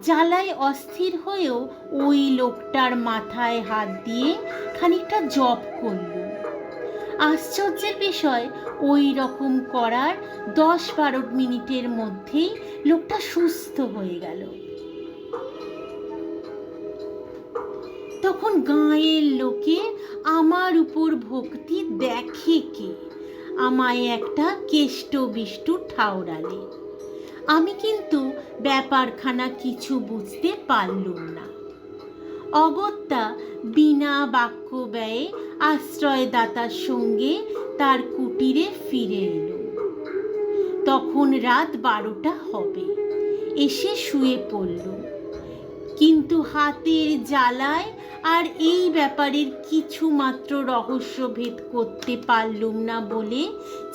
জ্বালায় অস্থির হয়েও ওই লোকটার মাথায় হাত দিয়ে খানিকটা জপ করল। আশ্চর্যের বিষয়, ওই রকম করার 10-12 মিনিটের মধ্যেই লোকটা সুস্থ হয়ে গেল। তখন গাঁয়ের লোকে আমার উপর ভক্তি দেখে কে? আমায় একটা কেষ্ট বিষ্টু ঠাওরালে। আমি কিন্তু ব্যাপারখানা কিছু বুঝতে পারলুম না। অগত্যা বিনা বাক্য ব্যয়ে আশ্রয়দাতার সঙ্গে তার কুটিরে ফিরে এলুম। তখন রাত 12টা হবে। এসে শুয়ে পড়লুম, কিন্তু হাতের জ্বালায় আর এই ব্যাপারের কিছু মাত্র রহস্যভেদ করতে পারলুম না বলে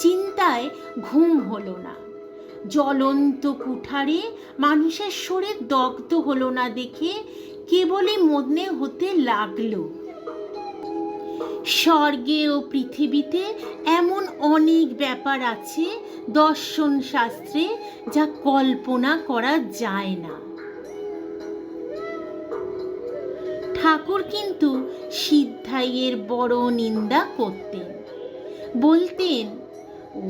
চিন্তায় ঘুম হলো না। জ্বলন্ত কুঠারে মানুষের শরীর দগ্ধ হলো না দেখে কেবলই মনে হতে লাগলো, স্বর্গে ও পৃথিবীতে এমন অনেক ব্যাপার আছে দর্শন শাস্ত্রে যা কল্পনা করা যায় না। ঠাকুর কিন্তু সিদ্ধাইয়ের বড় নিন্দা করতেন। বলতেন,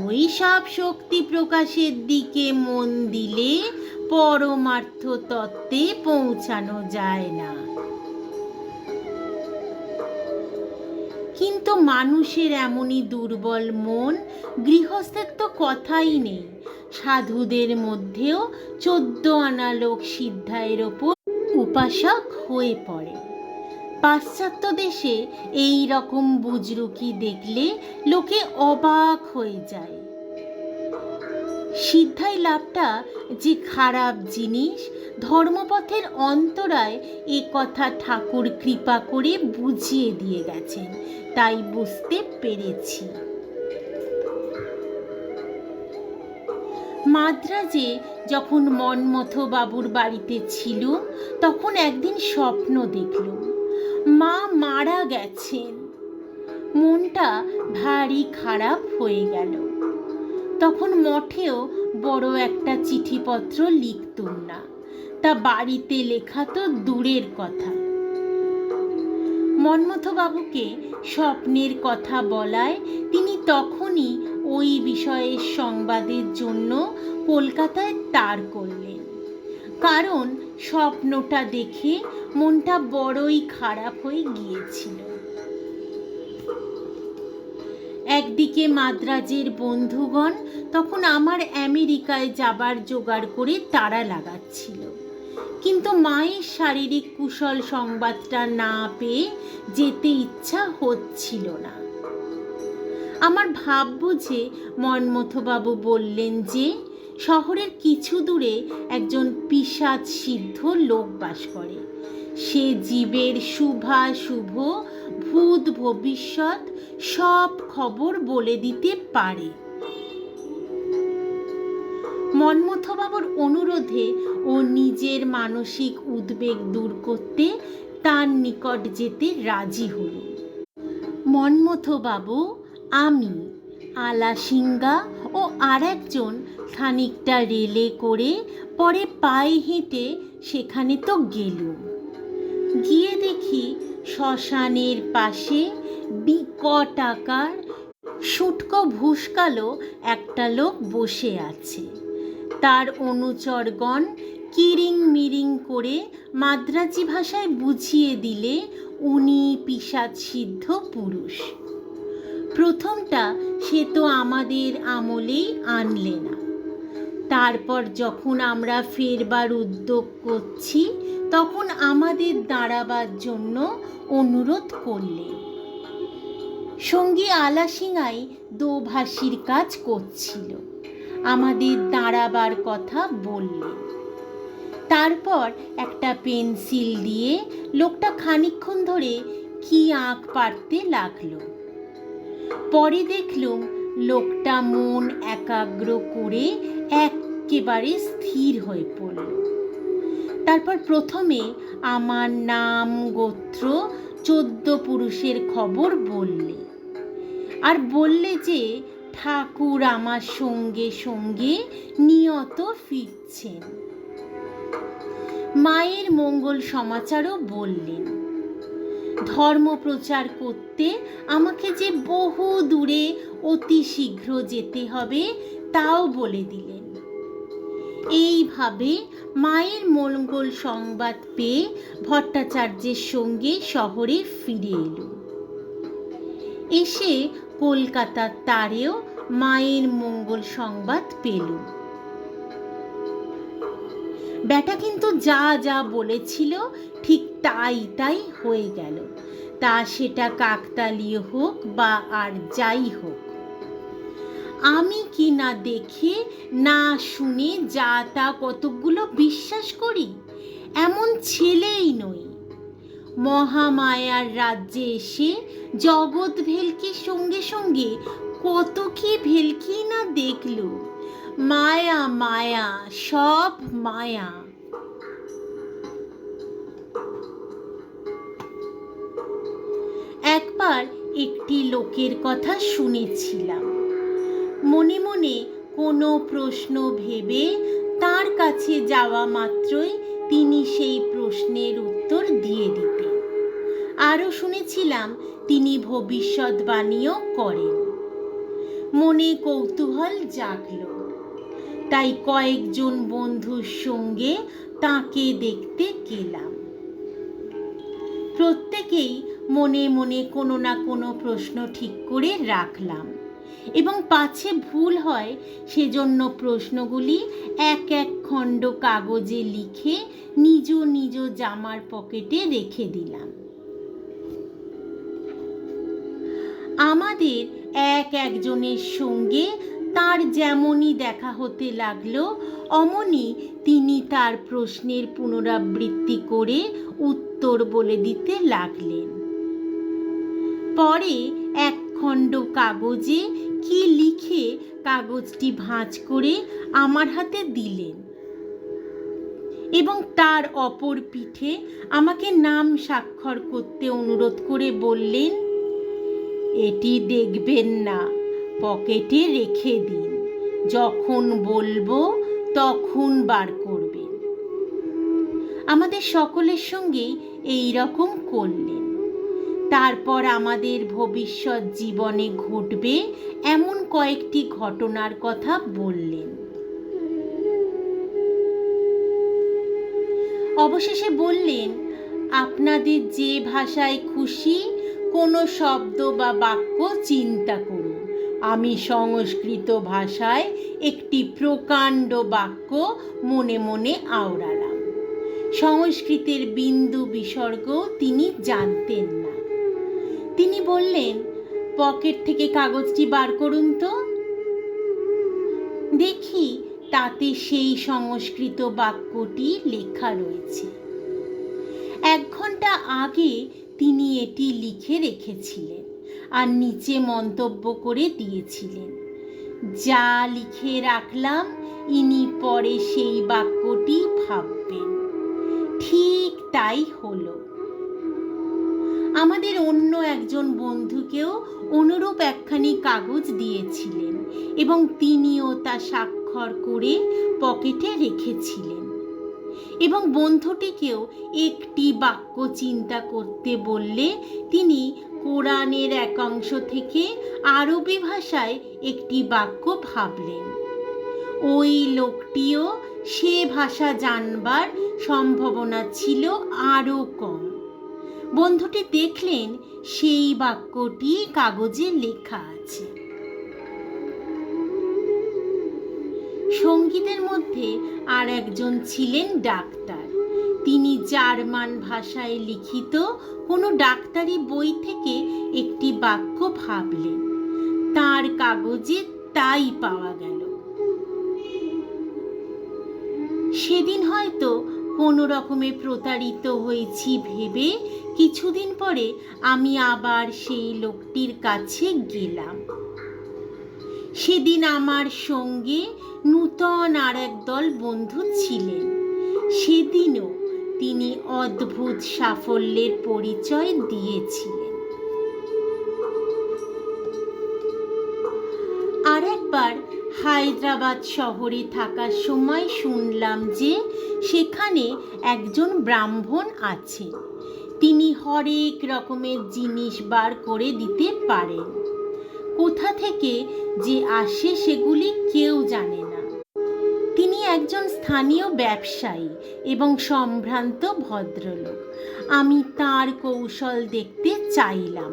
ওই সব শক্তি প্রকাশের দিকে মন দিলে পরমার্থ তত্ত্বে পৌঁছানো যায় না। কিন্তু মানুষের এমনই দুর্বল মন, গৃহস্থের তো কথাই নেই। সাধুদের মধ্যেও 14 আনা লোক সিদ্ধাইয়ের ওপর উপাসক হয়ে পড়ে। পাশ্চাত্য দেশে এই রকম বুজরুকি দেখলে লোকে অবাক হয়ে যায়। সিদ্ধাই লাভটা যে খারাপ জিনিস, ধর্মপথের অন্তরায় এ কথা ঠাকুর কৃপা করে বুঝিয়ে দিয়ে গেছেন, তাই বুঝতে পেরেছি। মাদ্রাজে যখন মন্মথ বাবুর বাড়িতে ছিলুম, তখন একদিন স্বপ্ন দেখলুম মা মারা গেছেন। মনটা ভারী খারাপ হয়ে গেল। তখন মঠেও বড় একটা চিঠিপত্র লিখতুম না, তা বাড়িতে লেখা তো দূরের কথা। মন্মথ বাবুকে স্বপ্নের কথা বলায় তিনি তখনই ওই বিষয়ের সংবাদের জন্য কলকাতায় তার করলেন। কারণ স্বপ্নটা দেখে মনটা বড়ই খারাপ হয়ে গিয়েছিল। একদিকে মাদ্রাজের বন্ধুগণ তখন আমার আমেরিকায় যাবার জোগাড় করে তাড়া লাগাচ্ছিল, কিন্তু মায়ের শারীরিক কুশল সংবাদটা না পেয়ে যেতে ইচ্ছা হচ্ছিল না। আমার ভাব বুঝে মন্মথবাবু বললেন যে শহরের কিছু দূরে একজন পিশাচ সিদ্ধ লোক বাস করে। সে জীবের শুভাশুভ, ভূত ভবিষ্যৎ সব খবর বলে দিতে পারে। মন্মথবাবুর অনুরোধে ও নিজের মানসিক উদ্বেগ দূর করতে তার নিকট যেতে রাজি হল। মন্মথবাবু, আমি, আলাসিঙ্গা ও আর একজন খানিকটা রেলে করে পরে পায়ে হেঁটে সেখানে তো গেলুম। গিয়ে দেখি শ্মশানের পাশে বিকট আকার শুটকো ভুসকালো একটা লোক বসে আছে। তার অনুচরগণ কিরিং মিরিং করে মাদ্রাজি ভাষায় বুঝিয়ে দিলে উনি পিশাচ সিদ্ধ পুরুষ। প্রথমটা সে তো আমাদের আমলেই আনলে না। তারপর যখন আমরা ফেরবার উদ্যোগ করছি তখন আমাদের দাঁড়াবার জন্য অনুরোধ করলেন। সঙ্গী আলাসিঙ্গাই দোভাষীর কাজ করছিল, আমাদের দাঁড়াবার কথা বললেন। তারপর একটা পেন্সিল দিয়ে লোকটা খানিকক্ষণ ধরে কি আঁক পাড়তে লাগলো। পরে দেখলুম লোকটা মন একাগ্র করে একেবারে স্থির হয়ে পড়ল। তারপর প্রথমে আমার নাম, গোত্র, 14 পুরুষের খবর বললে, আর বললে যে ঠাকুর আমার সঙ্গে সঙ্গে নিয়ত ফিরছেন। মায়ের মঙ্গল সমাচারও বললেন। ধর্ম প্রচার করতে আমাকে যে বহু দূরে অতি শীঘ্র যেতে হবে তাও বলে দিলেন। এইভাবে মায়ের মঙ্গল সংবাদ পেয়ে ভট্টাচার্যের সঙ্গে শহরে ফিরে এলো। এসে কলকাতার তারেও মায়ের মঙ্গল সংবাদ পেল। ব্যাটা কিন্তু যা যা বলেছিল ঠিক তাই তাই হয়ে গেল, তা সেটা কাকতালীয় হোক বা আর যাই হোক। আমি কি না দেখে না শুনে যা তা কতকগুলো বিশ্বাস করি এমন ছেলেই নই। মহামায়ার রাজ্যে এসে জগৎ ভেলকির সঙ্গে সঙ্গে কত কি ভেলকি না দেখল। মায়া মায়া, সব মায়া। একবার একটি লোকের কথা শুনেছিলাম। মনে মনে কোনো প্রশ্ন ভেবে তার কাছে যাওয়া মাত্রই তিনি সেই প্রশ্নের উত্তর দিয়ে দিতেন। আরও শুনেছিলাম তিনি ভবিষ্যৎবাণীও করেন। মনে কৌতূহল জাগল, তাই কয়েকজন বন্ধুর সঙ্গে তাকে দেখতে গেলাম। প্রত্যেকেই মনে মনে কোনো না কোনো প্রশ্ন ঠিক করে রাখলাম এবং পাছে ভুল হয় সেজন্য প্রশ্নগুলি এক এক খণ্ড কাগজে লিখে নিজ নিজ জামার পকেটে রেখে দিলাম। আমাদের একজনের সঙ্গে তার যেমনই দেখা হতে লাগলো অমনি তিনি তার প্রশ্নের পুনরাবৃত্তি করে উত্তর বলে দিতে লাগলেন। পরে এক খণ্ড কাগজে কি লিখে কাগজটি ভাঁজ করে আমার হাতে দিলেন এবং তার অপর পিঠে আমাকে নাম স্বাক্ষর করতে অনুরোধ করে বললেন, এটি দেখবেন না, পকেটে রেখে দিন, যখন বলবো তখন বার করবেন। আমাদের সকলের সঙ্গেই এই রকম করলেন। তারপর আমাদের ভবিষ্যৎ জীবনে ঘটবে এমন কয়েকটি ঘটনার কথা বললেন। অবশেষে বললেন, আপনাদের যে ভাষায় খুশি কোনো শব্দ বা বাক্য চিন্তা করুন। আমি সংস্কৃত ভাষায় একটি প্রকাণ্ড বাক্য মনে মনে আওড়ালাম। সংস্কৃতের বিন্দু বিসর্গ তিনি জানতেন না। তিনি বললেন, পকেট থেকে কাগজটি বার করুন তো। দেখি তাতে সেই সংস্কৃত বাক্যটি লেখা রয়েছে। 1 ঘন্টা আগে তিনি এটি লিখে রেখেছিলেন আর নিচে মন্তব্য করে দিয়েছিলেন, যা লিখে রাখলাম ইনি পরে সেই বাক্যটি ভাববেন। ঠিক তাই হলো। আমাদের অন্য একজন বন্ধুকেও অনুরূপ একখানি কাগজ দিয়েছিলেন এবং তিনিও তা স্বাক্ষর করে পকেটে রেখেছিলেন এবং বন্ধুটিকেও একটি বাক্য চিন্তা করতে বললে তিনি কোরআনের এক অংশ থেকে আরবি ভাষায় একটি বাক্য ভাবলেন। ওই লোকটিও সে ভাষা জানবার সম্ভাবনা ছিল আরও কম। বন্ধুটি দেখলেন সেই বাক্যটি কাগজে লেখা আছে। সঙ্গীদের মধ্যে আর একজন ছিলেন ডাক্তার। তিনি জার্মান ভাষায় লিখিত কোনো ডাক্তারি বই থেকে একটি বাক্য ভাবলেন। তার কাগজে তাই পাওয়া গেল। সেদিন হয়তো কোনো রকমে প্রতারিত হয়েছি ভেবে কিছুদিন পরে আমি আবার সেই লোকটির কাছে গেলাম। সেদিন আমার সঙ্গে নূতন আর এক দল বন্ধু ছিলেন। সেদিনও তিনি অদ্ভুত সাফল্যের পরিচয় দিয়েছিলেন। আর একবার হায়দ্রাবাদ শহরে থাকার সময় শুনলাম যে সেখানে একজন ব্রাহ্মণ আছে। তিনি হরেক রকমের জিনিস বার করে দিতে পারেন। কোথা থেকে যে আসে সেগুলি কেউ জানে না। তিনি একজন স্থানীয় ব্যবসায়ী এবং সম্ভ্রান্ত ভদ্রলোক। আমি তার কৌশল দেখতে চাইলাম।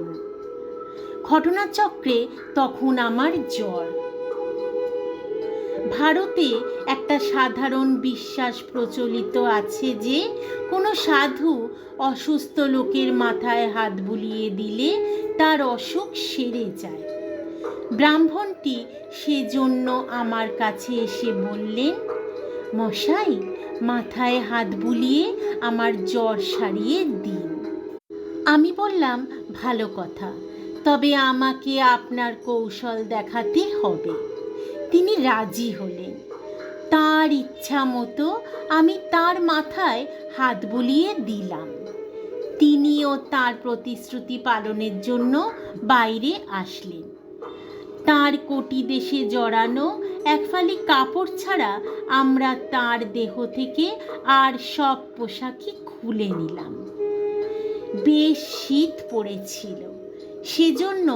ঘটনাচক্রে তখন আমার জ্বর। ভারতে একটা সাধারণ বিশ্বাস প্রচলিত আছে যে কোনো সাধু অসুস্থ লোকের মাথায় হাত বুলিয়ে দিলে তার অসুখ সেরে যায়। ব্রাহ্মণটি সেজন্য আমার কাছে এসে বললেন, মশাই, মাথায় হাত বুলিয়ে আমার জ্বর সারিয়ে দিন। আমি বললাম, ভালো কথা, তবে আমাকে আপনার কৌশল দেখাতে হবে। তিনি রাজি হলেন। তার ইচ্ছা মতো আমি তার মাথায় হাত বুলিয়ে দিলাম। তিনিও তার প্রতিশ্রুতি পালনের জন্য বাইরে আসলেন। তার কোটি দেশে জড়ানো এক ফালি কাপড় ছাড়া আমরা তার দেহ থেকে আর সব পোশাকই খুলে নিলাম। বেশ শীত পড়েছিল, সেজন্য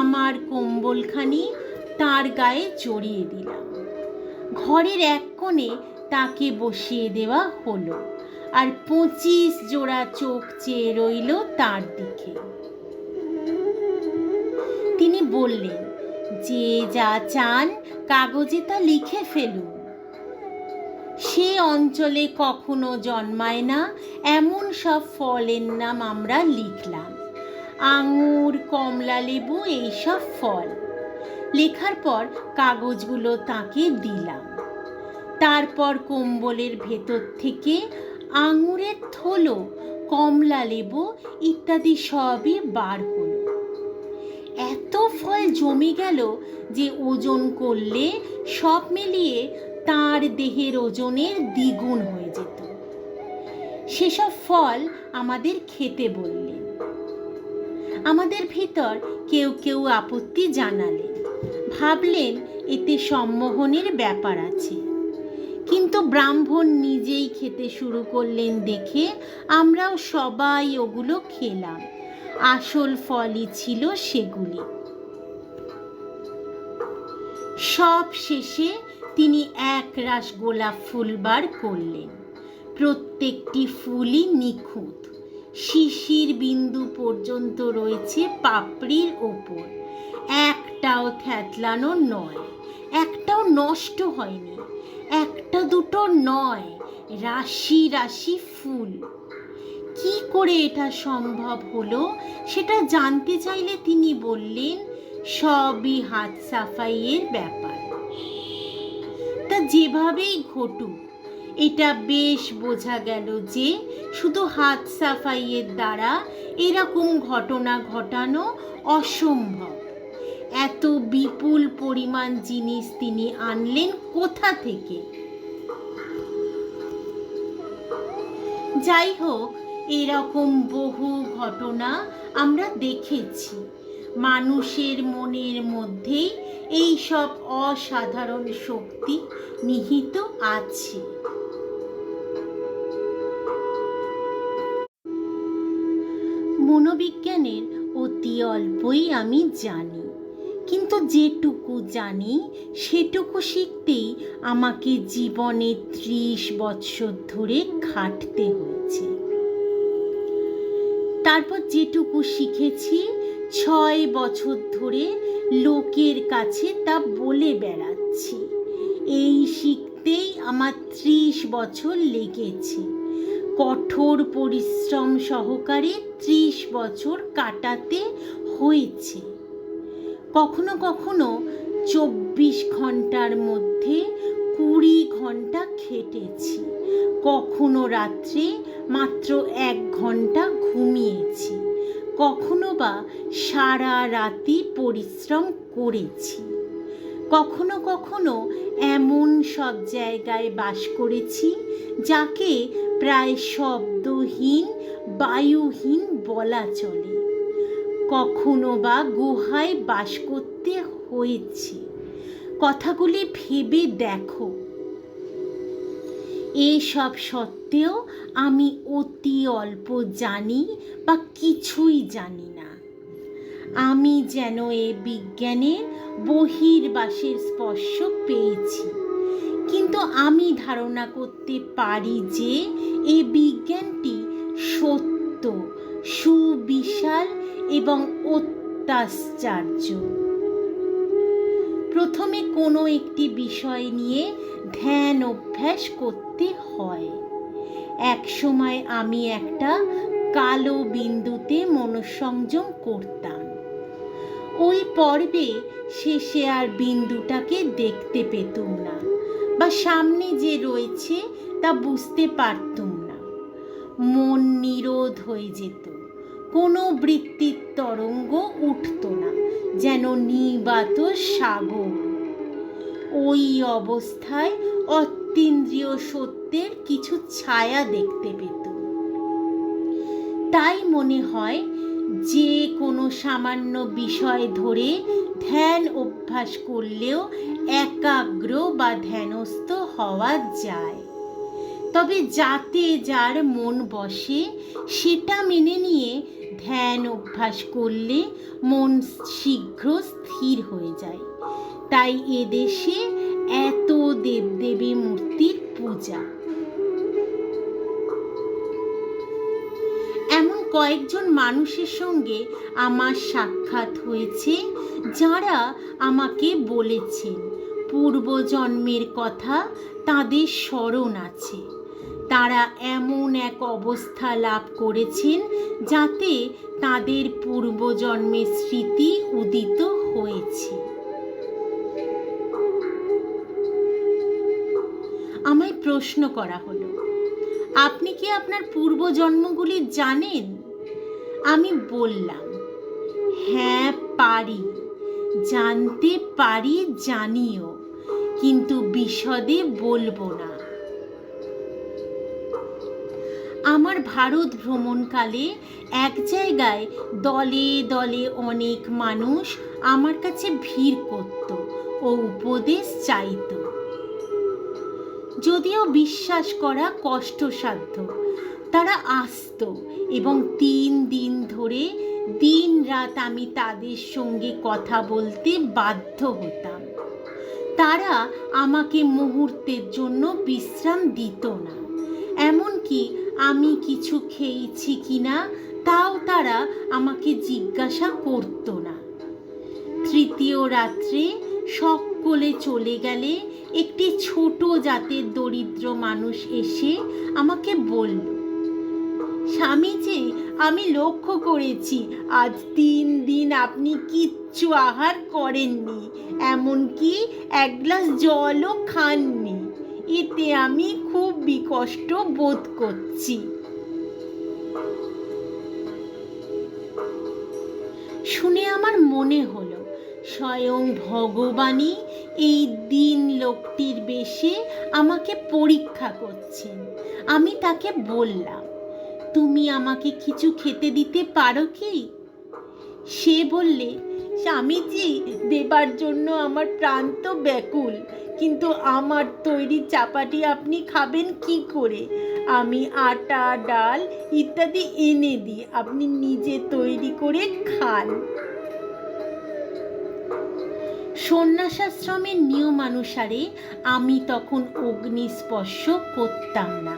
আমার কম্বলখানি তার গায়ে জড়িয়ে দিলাম। ঘরের এক কোণে তাকে বসিয়ে দেওয়া হলো, আর 25 জোড়া চোখ চেয়ে রইল তার দিকে। তিনি বললেন, যে যা চান কাগজে তা লিখে ফেলুন। সে অঞ্চলে কখনো জন্মায় না এমন সব ফলের নাম আমরা লিখলাম। আঙুর, কমলা লেবু, এইসব ফল। লেখার পর কাগজগুলো তাকে দিলাম। তারপর কম্বলের ভেতর থেকে আঙুরের থলো, কমলা লেবু ইত্যাদি সবই বার হলো। এত ফল জমে গেল যে ওজন করলে সব মিলিয়ে তার দেহের ওজনের দ্বিগুণ হয়ে যেত। সেসব ফল আমাদের খেতে বললেন। আমাদের ভিতর কেউ কেউ আপত্তি জানালেন, ভাবলেন এতে সম্মোহনের ব্যাপার আছে। কিন্তু ব্রাহ্মণ নিজেই খেতে শুরু করলেন দেখে আমরাও সবাই ওগুলো খেলাম। আসল ফলই ছিল সেগুলি। সব শেষে তিনি এক রাশ গোলাপ ফুল বার করলেন। প্রত্যেকটি ফুলই নিখুঁত, শিশির বিন্দু পর্যন্ত রয়েছে পাপড়ির ওপর। একটাও থ্যাতলানো নয়, একটাও নষ্ট হয়নি, একটা দুটো নয়, রাশি রাশি ফুল। কি করে এটা সম্ভব হলো সেটা জানতে চাইলে তিনি বললেন, সবই হাত সাফাইয়ের ব্যাপার। তা যেভাবেই ঘটুক, এটা বেশ বোঝা গেল যে শুধু হাত সাফাইয়ের দ্বারা এরকম ঘটনা ঘটানো অসম্ভব। এত বিপুল পরিমাণ জিনিস তিনি আনলেন কোথা থেকে? যাই হোক, এরকম বহু ঘটনা আমরা দেখেছি। মানুষের মনের মধ্যেই এই সব অসাধারণ শক্তি নিহিত আছে। মনোবিজ্ঞানের অতি অল্পই আমি জানি, কিন্তু যেটুকু জানি সেটুকু শিখতেই আমাকে জীবনে 30 বছর ধরে খাটতে হয়েছে। তারপর যেটুকু শিখেছি 6 বছর ধরে লোকের কাছে তা বলে বেড়াচ্ছি। এই শিখতেই আমার 30 বছর লেগেছে। কঠোর পরিশ্রম সহকারে 30 বছর কাটাতে হয়েছে। কখনো কখনো 24 ঘন্টার মধ্যে 20 ঘন্টা খেটেছি। কখনো রাত্রে মাত্র 1 ঘন্টা ঘুমিয়েছি। কখনো বা সারা রাতি পরিশ্রম করেছি। কখনো কখনো এমন সব জায়গায় বাস করেছি যাকে প্রায় শব্দহীন, বায়ুহীন বলা চলে। কখনো বা গুহায় বাস করতে হয়েছে। কথাগুলি ভেবে দেখো। এসব সত্ত্বেও আমি অতি অল্প জানি বা কিছুই জানি না। আমি যেন এ বিজ্ঞানের বহির্বাসের স্পর্শ পেয়েছি, কিন্তু আমি ধারণা করতে পারি যে এ বিজ্ঞানটি সত্য, সুবিশাল এবং অত্যাশ্চর্য। প্রথমে কোনো একটি বিষয় নিয়ে ধ্যান অভ্যাস করতে হয়। এক সময় আমি একটা কালো বিন্দুতে মনঃসংযম করতাম। ওই পর্বে শেষে আর বিন্দুটাকে দেখতে পেতুম না, বা সামনে যে রয়েছে তা বুঝতে পারতুম না। মন নিরোধ হয়ে যেত, কোনো বৃত্তির তরঙ্গ উঠত না, যেন নিবাত সাগর। ওই অবস্থায় অতীন্দ্রিয় সত্যের কিছু ছায়া দেখতে পেত। তাই মনে হয় যে কোনো সামান্য বিষয় ধরে ধ্যান অভ্যাস করলেও একাগ্র বা ধ্যানস্থ হওয়া যায়। তবে যাতে যার মন বসে সেটা মেনে নিয়ে ধ্যান অভ্যাস করলে মন শীঘ্র স্থির হয়ে যায়। তাই এদেশে এত দেবদেবী মূর্তির পূজা। এমন কয়েকজন মানুষের সঙ্গে আমার সাক্ষাৎ হয়েছে, যারা আমাকে বলেছেন পূর্বজন্মের কথা তাদের স্মরণ আছে। তারা এমন এক অবস্থা লাভ করেছেন যাতে তাদের পূর্বজন্মের স্মৃতি উদিত হয়েছে। আমায় প্রশ্ন করা হলো, আপনি কি আপনার পূর্বজন্মগুলি জানেন? আমি বললাম, হ্যাঁ পারি, জানতে পারি, জানিও, কিন্তু বিশদে বলবো না। আমার ভারত ভ্রমণকালে এক জায়গায় দলে দলে অনেক মানুষ আমার কাছে ভিড় করত ও উপদেশ চাইত। যদিও বিশ্বাস করা কষ্টসাধ্য, তারা আসত এবং 3 দিন ধরে দিন রাত আমি তাদের সঙ্গে কথা বলতে বাধ্য হতাম। তারা আমাকে মুহূর্তের জন্য বিশ্রাম দিত না। এমনকি আমি কিছু খেয়েছি কিনা তাও তারা আমাকে জিজ্ঞাসা করত না। তৃতীয় রাত্রে সকলে চলে গেলে একটি ছোট জাতের দরিদ্র মানুষ এসে আমাকে বলল, স্বামীজি, আমি লক্ষ্য করেছি আজ 3 দিন আপনি কিচ্ছু আহার করেননি, এমনকি 1 গ্লাস জলও খাননি। এতে আমি খুব বিকষ্ট বোধ করছি। শুনে আমার মনে হলো স্বয়ং ভগবানই এই দিন লোকটির বেশে আমাকে পরীক্ষা করছেন। আমি তাকে বললাম, তুমি আমাকে কিছু খেতে দিতে পারো কি? সে বললে, স্বামীজি, দেবার জন্য আমার প্রাণ তো ব্যাকুল, কিন্তু আমার তৈরি চাপাটি আপনি খাবেন কি করে? আমি আটা, ডাল ইত্যাদি এনে দিই, আপনি নিজে তৈরি করে খান। সন্ন্যাসাশ্রমের নিয়মানুসারে আমি তখন অগ্নি স্পর্শ করতাম না।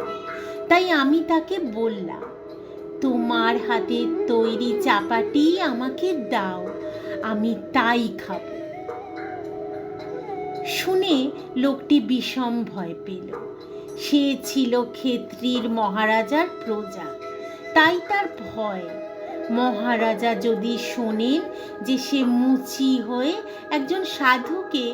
তাই আমি তাকে বললাম, তোমার হাতের তৈরি চাপাটি আমাকে দাও, আমি তাই খাব। শুনে লোকটি বিষম ভয় পেল। সে ছিল ক্ষেত্রীর মহারাজার প্রজা, তাই তার ভয়। মহারাজা যদি শোনেন যে সে মুচি হয়ে একজন সাধুকে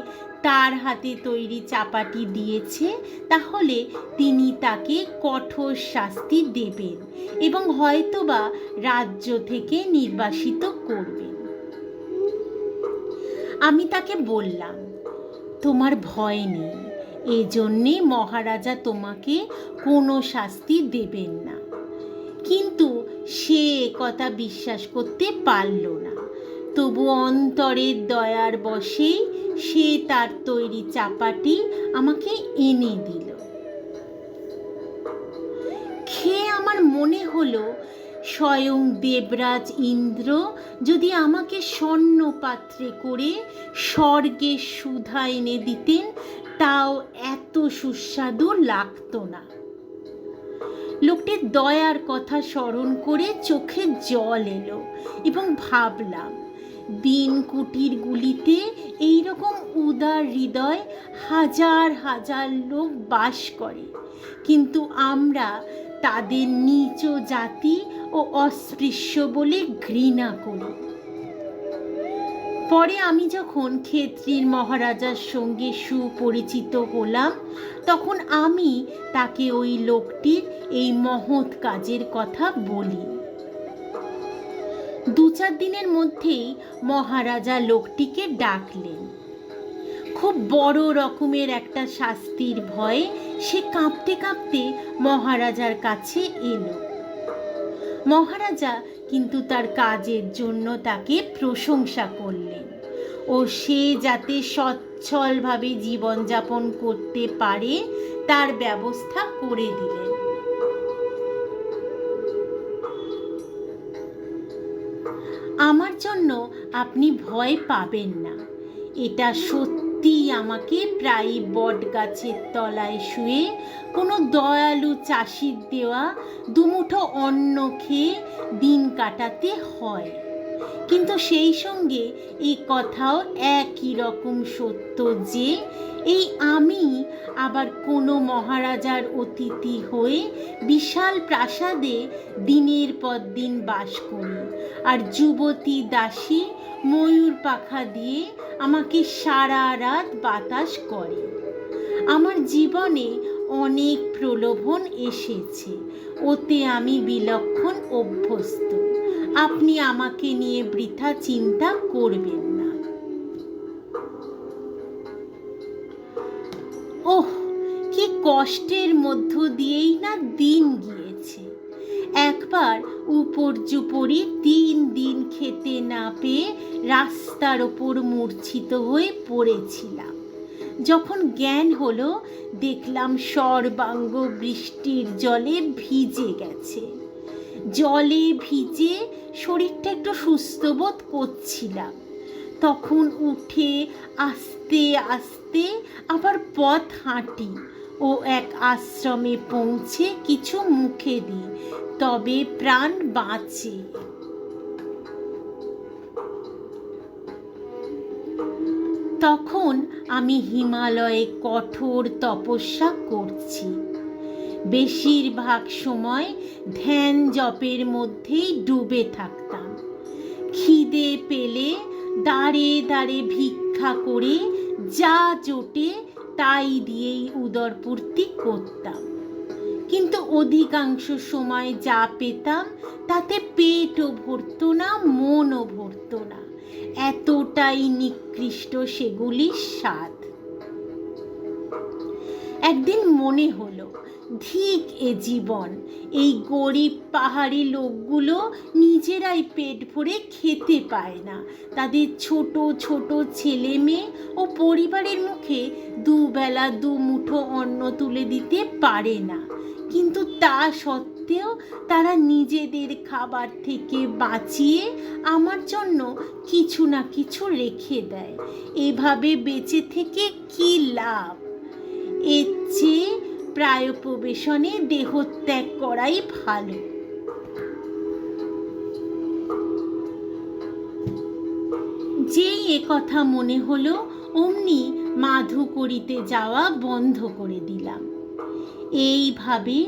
তার হাতে তৈরি চাপাটি দিয়েছে, তাহলে তিনি তাকে কঠোর শাস্তি দেবেন এবং হয়তোবা রাজ্য থেকে নির্বাসিত করবেন। আমি তাকে বললাম, তোমার ভয় নেই, এজন্যে মহারাজা তোমাকে কোনো শাস্তি দেবেন না। কিন্তু সে কথা বিশ্বাস করতে পারল না। তবু অন্তরের দয়ার বশেই সে তার তৈরি চাপাটি আমাকে এনে দিল। খেয়ে আমার মনে হলো স্বয়ং দেবরাজ ইন্দ্র যদি আমাকে স্বর্ণ পাত্রে করে স্বর্গে সুধা এনে দিতেন, তাও এত সুস্বাদু লাগতো না। লোকটির দয়ার কথা স্মরণ করে চোখে জল এলো এবং ভাবলাম দিন কুটির গুলিতে এইরকম উদার হৃদয় হাজার হাজার লোক বাস করে, কিন্তু আমরা তাদের নীচ জাতি ও অস্পৃশ্য বলে ঘৃণা করি। পরে আমি যখন ক্ষেত্রীর মহারাজার সঙ্গে সুপরিচিত হলাম, তখন আমি তাকে ওই লোকটির এই মহৎ কাজের কথা বলি। 2-4 দিনের মধ্যেই মহারাজা লোকটিকে ডাকলেন। খুব বড় রকমের একটা শাস্তির ভয়ে সে কাঁপতে কাঁপতে মহারাজার কাছে এলো। মহারাজা কিন্তু তার কাজের জন্য তাকে প্রশংসা করলেন ও সে যাতে সচ্ছলভাবে জীবনযাপন করতে পারে তার ব্যবস্থা করে দিলেন। আমার জন্য আপনি ভয় পাবেন না। এটা সত্যি আমাকে প্রায় বট গাছের তলায় শুয়ে কোনো দয়ালু চাষির দেওয়া দুমুঠো অন্ন খেয়ে দিন কাটাতে হয়, কিন্তু সেই সঙ্গে এই কথাও একই রকম সত্য যে এই আমি আবার কোনো মহারাজার অতিথি হয়ে বিশাল প্রাসাদে দিনের পর দিন বাস করি, আর যুবতী দাসী ময়ূর পাখা দিয়ে আমাকে সারা রাত বাতাস করে। আমার জীবনে অনেক প্রলোভন এসেছে, ওতে আমি বিলক্ষণ অভ্যস্ত। আপনি আমাকে নিয়ে বৃথা চিন্তা করবেন না। ওহ, কি কষ্টের মধ্য দিয়েই না দিন গিয়েছে। একবার উপর্যুপরি 3 দিন খেতে না পেয়ে রাস্তার ওপর মূর্ছিত হয়ে পড়েছিলাম। যখন জ্ঞান হলো, দেখলাম সর্বাঙ্গ বৃষ্টির জলে ভিজে গেছে। জলে ভিজে শরীরটা একটু সুস্থ বোধ করছিলাম। তখন উঠে আস্তে আস্তে আবার পথ হাঁটি ও এক আশ্রমে পৌঁছে কিছু মুখে দিই, তবে প্রাণ বাঁচে। তখন আমি হিমালয়ে কঠোর তপস্যা করছি। বেশিরভাগ সময় ধ্যান জপের মধ্যেই ডুবে থাকতাম। খিদে পেলে দাঁড়ে দাঁড়ে ভিক্ষা করে যা জোটে তাই দিয়েই উদরপূর্তি করতাম, কিন্তু অধিকাংশ সময় যা পেতাম তাতে পেটও ভরত না, মনও ভরত না। এতটাই নিকৃষ্ট সেগুলির স্বাদ। একদিন মনে হলো, ধিক এ জীবন। এই গরিব পাহাড়ি লোকগুলো নিজেরাই পেট ভরে খেতে পায় না, তাদের ছোট ছোট ছেলে মেয়ে ও পরিবারের মুখে দুবেলা দুমুঠো অন্ন তুলে দিতে পারে না, কিন্তু তা সত্ত্বেও তারা নিজেদের খাবার থেকে বাঁচিয়ে আমার জন্য কিছু না কিছু রেখে দেয়। এভাবে বেঁচে থেকে কি লাভ? এর চেয়ে প্রায়োপবেশনে দেহত্যাগ করাই ভালো। যেই একথা মনে হলো, অমনি মাধু করিতে যাওয়া বন্ধ করে দিলাম। এইভাবে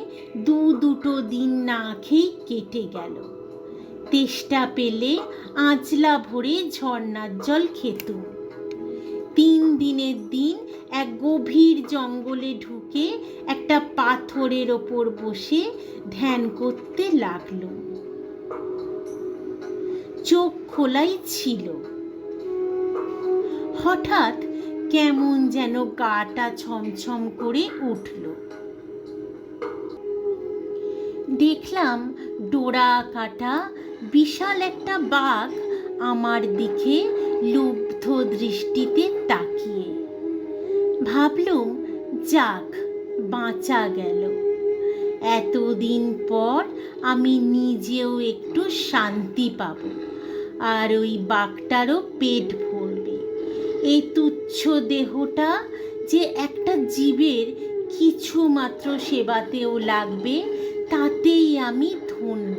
দুটো দিন না খেয়ে কেটে গেল। তেষ্টা পেলে আঁচলা ভরে ঝর্ণার জল খেতুম। 3 দিনের দিন এক গভীর জঙ্গলে ঢুকে একটা পাথরের ওপর বসে ধ্যান করতে লাগলো। চোখ খোলাই ছিল। হঠাৎ কেমন যেন গাটা ছমছম করে উঠল। দেখলাম ডোরা কাটা বিশাল একটা বাঘ আমার দিকে লুব্ধ দৃষ্টিতে তাকিয়ে। ভাবলুম, যাক, বাঁচা গেল। এতদিন পর আমি নিজেও একটু শান্তি পাব, আর ওই বাঘটারও পেট ভরবে। এই তুচ্ছ দেহটা যে একটা জীবের কিছু মাত্র সেবাতেও লাগবে, তাতেই আমি ধন্য।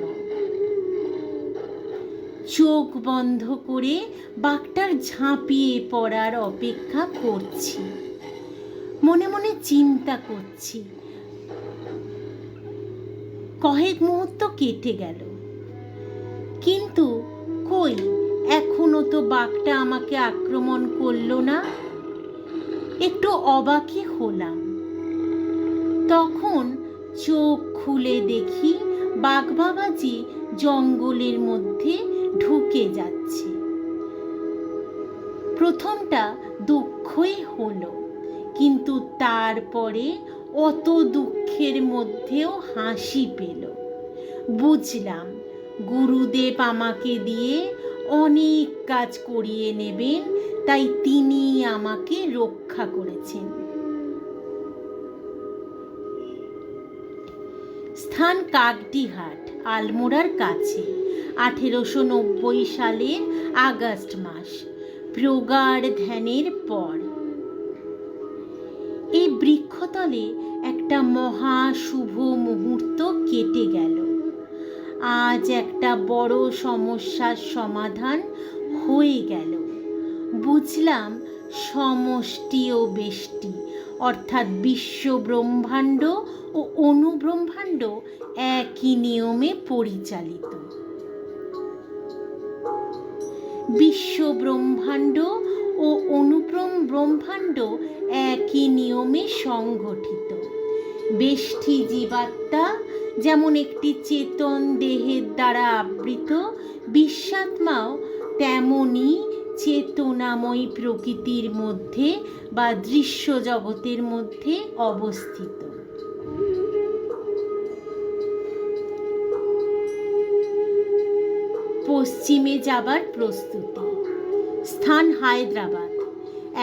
চোখ বন্ধ করে বাঘটার ঝাঁপিয়ে পড়ার অপেক্ষা করছি। মনে মনে চিন্তা করছি। কয়েক মুহূর্ত কেটে গেল, কিন্তু কই, এখনো তো বাঘটা আমাকে আক্রমণ করলো না। একটু অবাকই হলাম। তখন চোখ খুলে দেখি বাঘ বাবাজি জঙ্গলের মধ্যে ঢুকে যাচ্ছে। প্রথমটা দুঃখই হলো, কিন্তু তারপরে অত দুঃখের মধ্যেও হাসি পেল। বুঝলাম গুরুদেব আমাকে দিয়ে অনেক কাজ করিয়ে নেবেন, তাই তিনি আমাকে রক্ষা করেছেন। স্থান কাকডিহাট, আলমোড়ার কাছে। 1890 সালের আগস্ট মাস, প্রগাঢ় ধ্যানের পর। এই বৃক্ষতলে একটা মহা শুভ মুহূর্ত কেটে গেল। আজ একটা বড় সমস্যার সমাধান হয়ে গেল। বুঝলাম সমষ্টি ও বেষ্টি, অর্থাৎ বিশ্ব ব্রহ্মাণ্ড ও অনুব্রহ্মাণ্ড একই নিয়মে পরিচালিত। বিশ্ব ব্রহ্মাণ্ড ও অনুব্রহ্মাণ্ড একই নিয়মে সংগঠিত। বেষ্টি জীবাত্মা যেমন একটি চেতন দেহের দ্বারা আবৃত, বিশ্বাত্মাও তেমনি চেতনাময়ী প্রকৃতির মধ্যে বা দৃশ্য জগতের মধ্যে অবস্থিত। পশ্চিমে যাবার প্রস্তুতি। স্থান হায়দ্রাবাদ,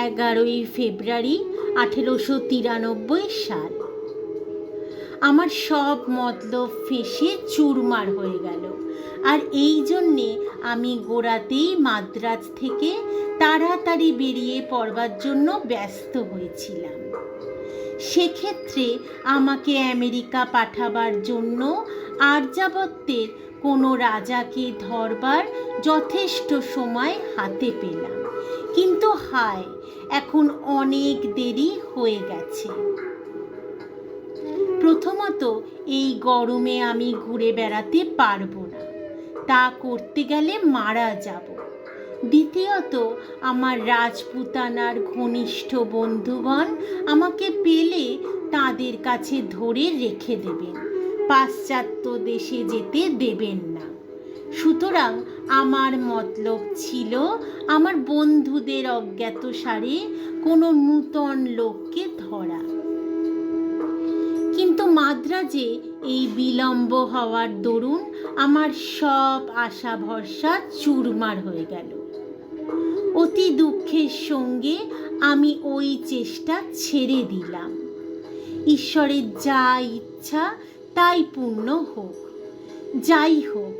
11 ফেব্রুয়ারি 1893 সাল। আমার সব মতলব ফেঁসে চুরমার হয়ে গেল, আর এই জন্যে আমি গোড়াতেই মাদ্রাজ থেকে তাড়াতাড়ি বেরিয়ে পড়বার জন্য ব্যস্ত হয়েছিলাম। সেক্ষেত্রে আমাকে আমেরিকা পাঠাবার জন্য আর্যাবত্যের কোনো রাজাকে ধরবার যথেষ্ট সময় হাতে পেলাম, কিন্তু হায়, এখন অনেক দেরি হয়ে গেছে। প্রথমত, এই গরমে আমি ঘুরে বেড়াতে পারবো না, তা করতে গেলে মারা যাব। দ্বিতীয়ত, আমার রাজপুতানার ঘনিষ্ঠ বন্ধুগণ আমাকে পেলে তাদের কাছে ধরে রেখে দেবেন, পাশ্চাত্য দেশে যেতে দেবেন না। সুতরাং আমার মতলব ছিল আমার বন্ধুদের অজ্ঞাতসারে কোনো নূতন লোককে ধরা। কিন্তু মাদ্রাজে এই বিলম্ব হওয়ার দরুন আমার সব আশা ভরসা চুরমার হয়ে গেল। অতি দুঃখের সঙ্গে আমি ওই চেষ্টা ছেড়ে দিলাম। ঈশ্বরের যা ইচ্ছা তাই পূর্ণ হোক। যাই হোক,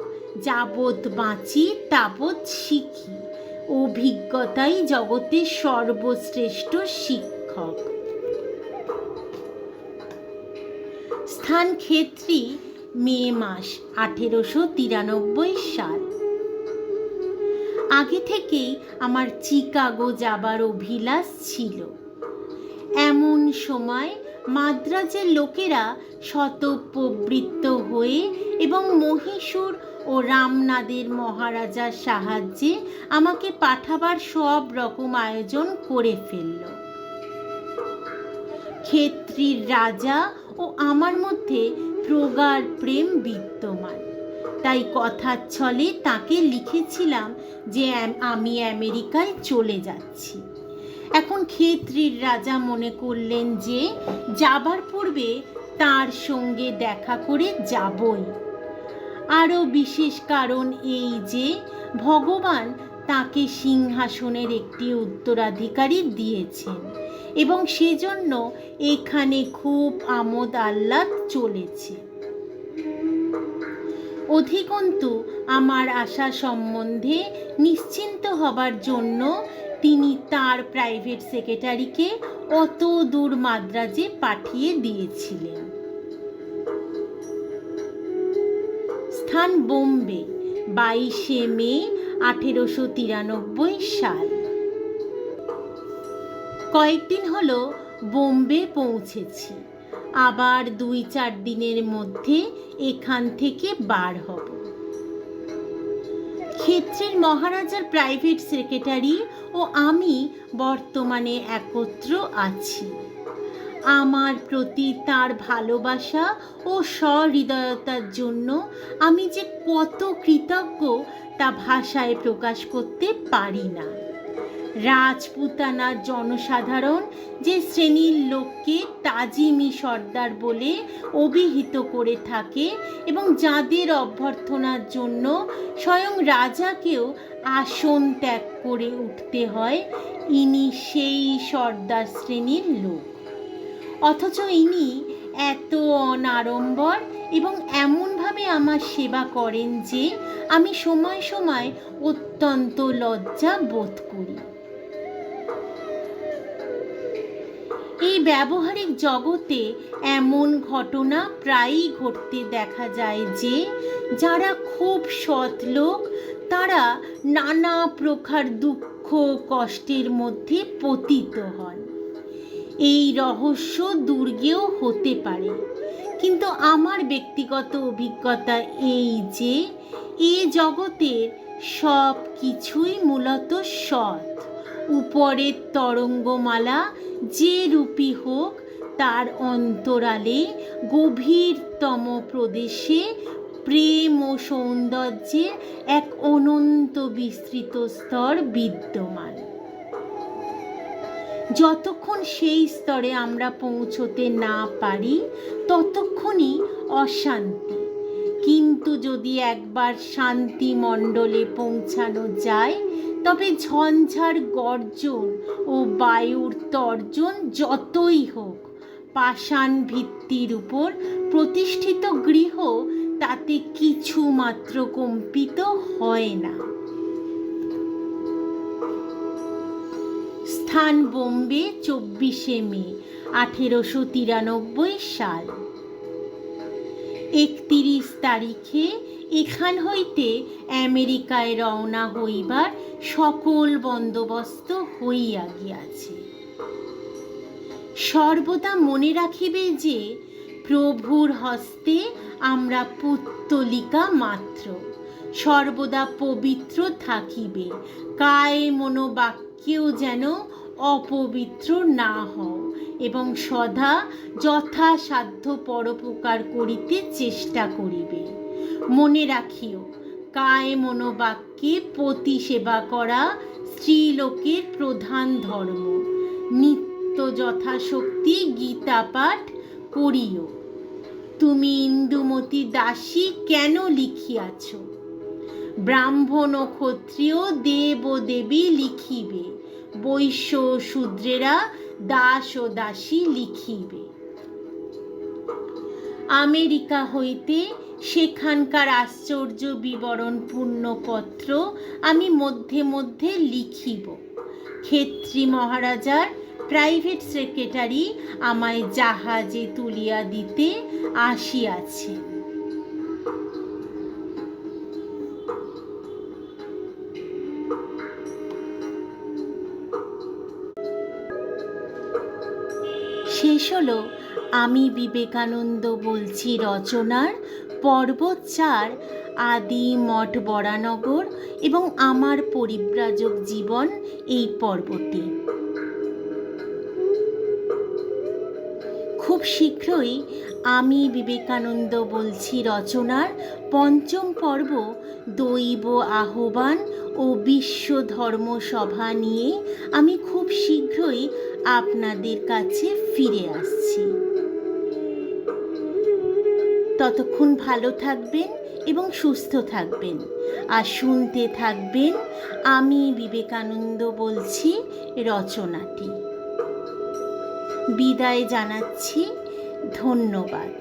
যাবৎ বাঁচি তাবৎ শিখি। অভিজ্ঞতাই জগতের সর্বশ্রেষ্ঠ শিক্ষক। স্থান ক্ষেত্রী, মে মাস 1893 সাল। আগে থেকেই আমার চিকাগো যাবার অভিলাষ ছিল। এমন সময় মাদ্রাজের লোকেরা স্বতঃপ্রবৃত্ত হয়ে এবং মহীশূর ও রামনাদের মহারাজার সাহায্যে আমাকে পাঠাবার সব রকম আয়োজন করে ফেলল। ক্ষেত্রীর রাজা ও আমার মধ্যে প্রগাঢ় প্রেম বিদ্যমান, তাই কথার ছলে তাকে লিখেছিলাম যে আমি আমেরিকায় চলে যাচ্ছি। এখন ক্ষেত্রীর রাজা মনে করলেন যে যাবার পূর্বে তার সঙ্গে দেখা করে যাবই। আরও বিশেষ কারণ এই যে ভগবান তাকে সিংহাসনের একটি উত্তরাধিকারী দিয়েছেন এবং সেজন্য এখানে খুব আমোদ আহ্লাদ চলেছে। অধিকন্তু আমার আশা সম্বন্ধে নিশ্চিন্ত হবার জন্য তিনি তার প্রাইভেট সেক্রেটারিকে অত দূর মাদ্রাজে পাঠিয়ে দিয়েছিলেন। স্থান বোম্বে, 22শে মে 1893 সাল। কয়েকদিন হলো বোম্বে পৌঁছেছি, আবার 2-4 দিনের মধ্যে এখান থেকে বার হব। ক্ষেত্রের মহারাজার প্রাইভেট সেক্রেটারি ও আমি বর্তমানে একত্র আছি। আমার প্রতি তার ভালোবাসা ও সহৃদয়তার জন্য আমি যে কত কৃতজ্ঞ তা ভাষায় প্রকাশ করতে পারি না। রাজপুতানার জনসাধারণ যে শ্রেণীর লোককে তাজিমি সর্দার বলে অভিহিত করে থাকে এবং যাদের অভ্যর্থনার জন্য স্বয়ং রাজাকেও আসন ত্যাগ করে উঠতে হয়, ইনি সেই সর্দার শ্রেণীর লোক। অথচ ইনি এত অনাড়ম্বর এবং এমনভাবে আমার সেবা করেন যে আমি সময় সময় অত্যন্ত লজ্জা বোধ করি। এই ব্যবহারিক জগতে এমন ঘটনা প্রায়ই ঘটতে দেখা যায় যে যারা খুব সৎ লোক তারা নানা প্রকার দুঃখ কষ্টের মধ্যে পতিত হন। এই রহস্য দুর্গেও হতে পারে, কিন্তু আমার ব্যক্তিগত অভিজ্ঞতা এই যে এ জগতের সব কিছুই মূলত সৎ। উপরের তরঙ্গমালা যে রূপী হোক, তার অন্তরালে গভীরতম প্রদেশে প্রেম ও সৌন্দর্যের এক অনন্ত বিস্তৃত স্তর বিদ্যমান। যতক্ষণ সেই স্তরে আমরা পৌঁছতে না পারি ততক্ষণই অশান্তি, কিন্তু যদি একবার শান্তি মণ্ডলে পৌঁছানো যায় তবে ঝঞ্ঝার গর্জন ও বায়ুর তর্জন যতই হোক, পাষাণ ভিত্তির উপর প্রতিষ্ঠিত গৃহ তাতে কিছু মাত্র কম্পিত হয় না। স্থান বোম্বে, 24শে মে 1893 সাল। 31 তারিখে এখান হইতে আমেরিকায় রওনা হইবার সকল বন্দোবস্ত হইয়া গিয়াছে। সর্বদা মনে রাখিবে যে প্রভুর হস্তে আমরা পুত্তলিকা মাত্র। সর্বদা পবিত্র থাকিবে, কায় মনোবাক্যেও যেন অপবিত্র না হও এবং সদা যথাসাধ্য পরোপকার করিতে চেষ্টা করিবে। মনে রাখিও, কায় মনোবাক্যে পতি সেবা করা স্ত্রীলোকের প্রধান ধর্ম। নিত্য যথাশক্তি গীতা পাঠ করিও। তুমি ইন্দুমতী দাসী কেন লিখিয়াছ? ব্রাহ্মণ ও ক্ষত্রিয় দেব ও দেবী লিখিবে, বৈশ্য ও শূদ্রেরা দাস ও দাসী লিখিবে। আমেরিকা হইতে সেখানকার আশ্চর্য বিবরণপূর্ণ পত্র আমি মধ্যে মধ্যে লিখিব। ক্ষেত্রী মহারাজার প্রাইভেট সেক্রেটারি আমায় জাহাজে তুলিয়া দিতে আসিয়াছে। শেষ হলো আমি বিবেকানন্দ বলছি রচনার পর্ব 4, আদি মঠ বরানগর এবং আমার পরিব্রাজক জীবন, এই পর্বটি। খুব শীঘ্রই আমি বিবেকানন্দ বলছি রচনার 5ম পর্ব দৈব আহ্বান ও বিশ্ব ধর্ম সভা নিয়ে আমি খুব শীঘ্রই আপনাদের কাছে ফিরে আসছি। ততক্ষণ ভালো থাকবেন এবং সুস্থ থাকবেন আর শুনতে থাকবেন আমি বিবেকানন্দ বলছি রচনাটি। বিদায় জানাচ্ছি। ধন্যবাদ।